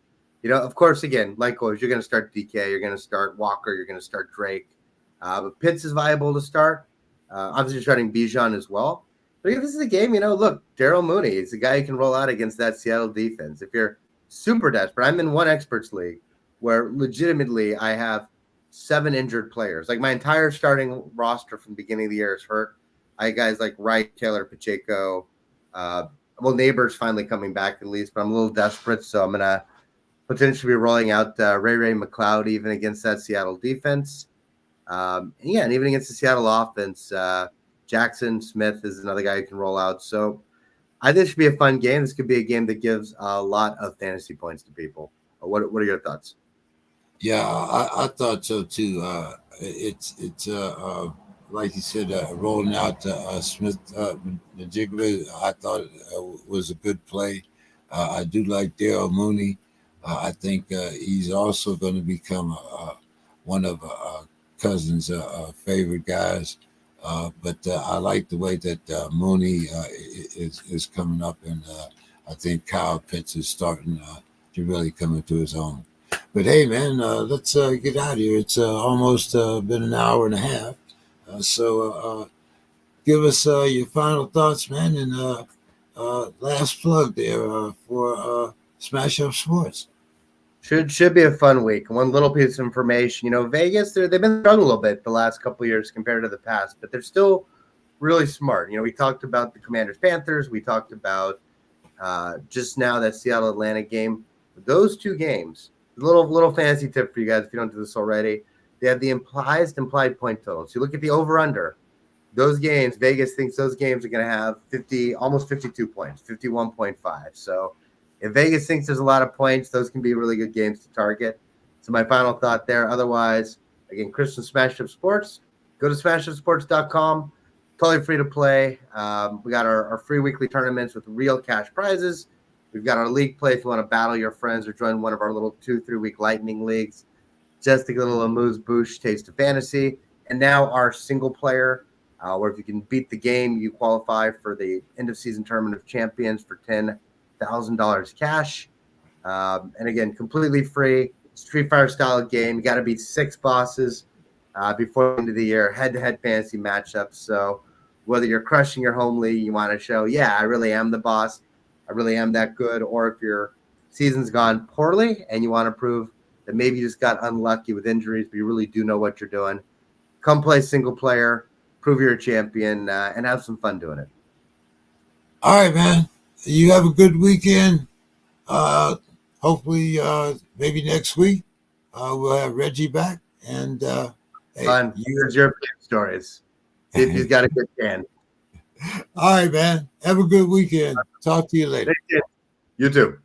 of course, again, like always, you're going to start DK, you're going to start Walker, you're going to start Drake. But Pitts is viable to start. Obviously, starting Bijan as well. But this is a game, look, Daryl Mooney is the guy who can roll out against that Seattle defense. If you're super desperate, I'm in one experts league where legitimately I have 7 injured players. Like my entire starting roster from the beginning of the year is hurt. I had guys like Wright, Taylor, Pacheco. Neighbors finally coming back at least, but I'm a little desperate. So I'm going to potentially be rolling out Ray McLeod even against that Seattle defense. And even against the Seattle offense, Jackson Smith is another guy who can roll out. So I think it should be a fun game. This could be a game that gives a lot of fantasy points to people. What are your thoughts? Yeah, I thought so too. It's like you said, rolling out Smith, the Jiggler. I thought was a good play. I do like Daryl Mooney. I think he's also going to become one of Cousins' favorite guys. But I like the way that Mooney is coming up, and I think Kyle Pitts is starting to really come into his own. But hey, man, let's get out of here. It's almost been an hour and a half. So give us your final thoughts, man, and last plug there for Smash Up Sports. Should be a fun week. One little piece of information, Vegas, they've been struggling a little bit the last couple of years compared to the past, but they're still really smart. We talked about the Commanders-Panthers. We talked about just now that Seattle-Atlanta game. Those two games, a little fantasy tip for you guys if you don't do this already. They have the implied point total. So you look at the over-under. Those games, Vegas thinks those games are going to have almost 52 points, 51.5. So if Vegas thinks there's a lot of points, those can be really good games to target. So my final thought there. Otherwise, Again, Christian Smash Up Sports. Go to smashupsports.com. Totally free to play. We got our free weekly tournaments with real cash prizes. We've got our league play if you want to battle your friends or join one of our little 2-3 week lightning leagues. Just to get a little amuse-bouche taste of fantasy. And now our single player, where if you can beat the game, you qualify for the end-of-season tournament of champions for $10,000 cash. And again, completely free, Street Fighter style game. You got to beat 6 bosses before the end of the year, head-to-head fantasy matchups. So whether you're crushing your home league, you want to show, yeah, I really am the boss, I really am that good, or if your season's gone poorly and you want to prove that maybe you just got unlucky with injuries, but you really do know what you're doing, come play single player, prove you're a champion, and have some fun doing it. All right, man. You have a good weekend. Hopefully, maybe next week we'll have Reggie back. And hey, Fun. Use your stories. See if he's got a good can. All right, man. Have a good weekend. Talk to you later. You too.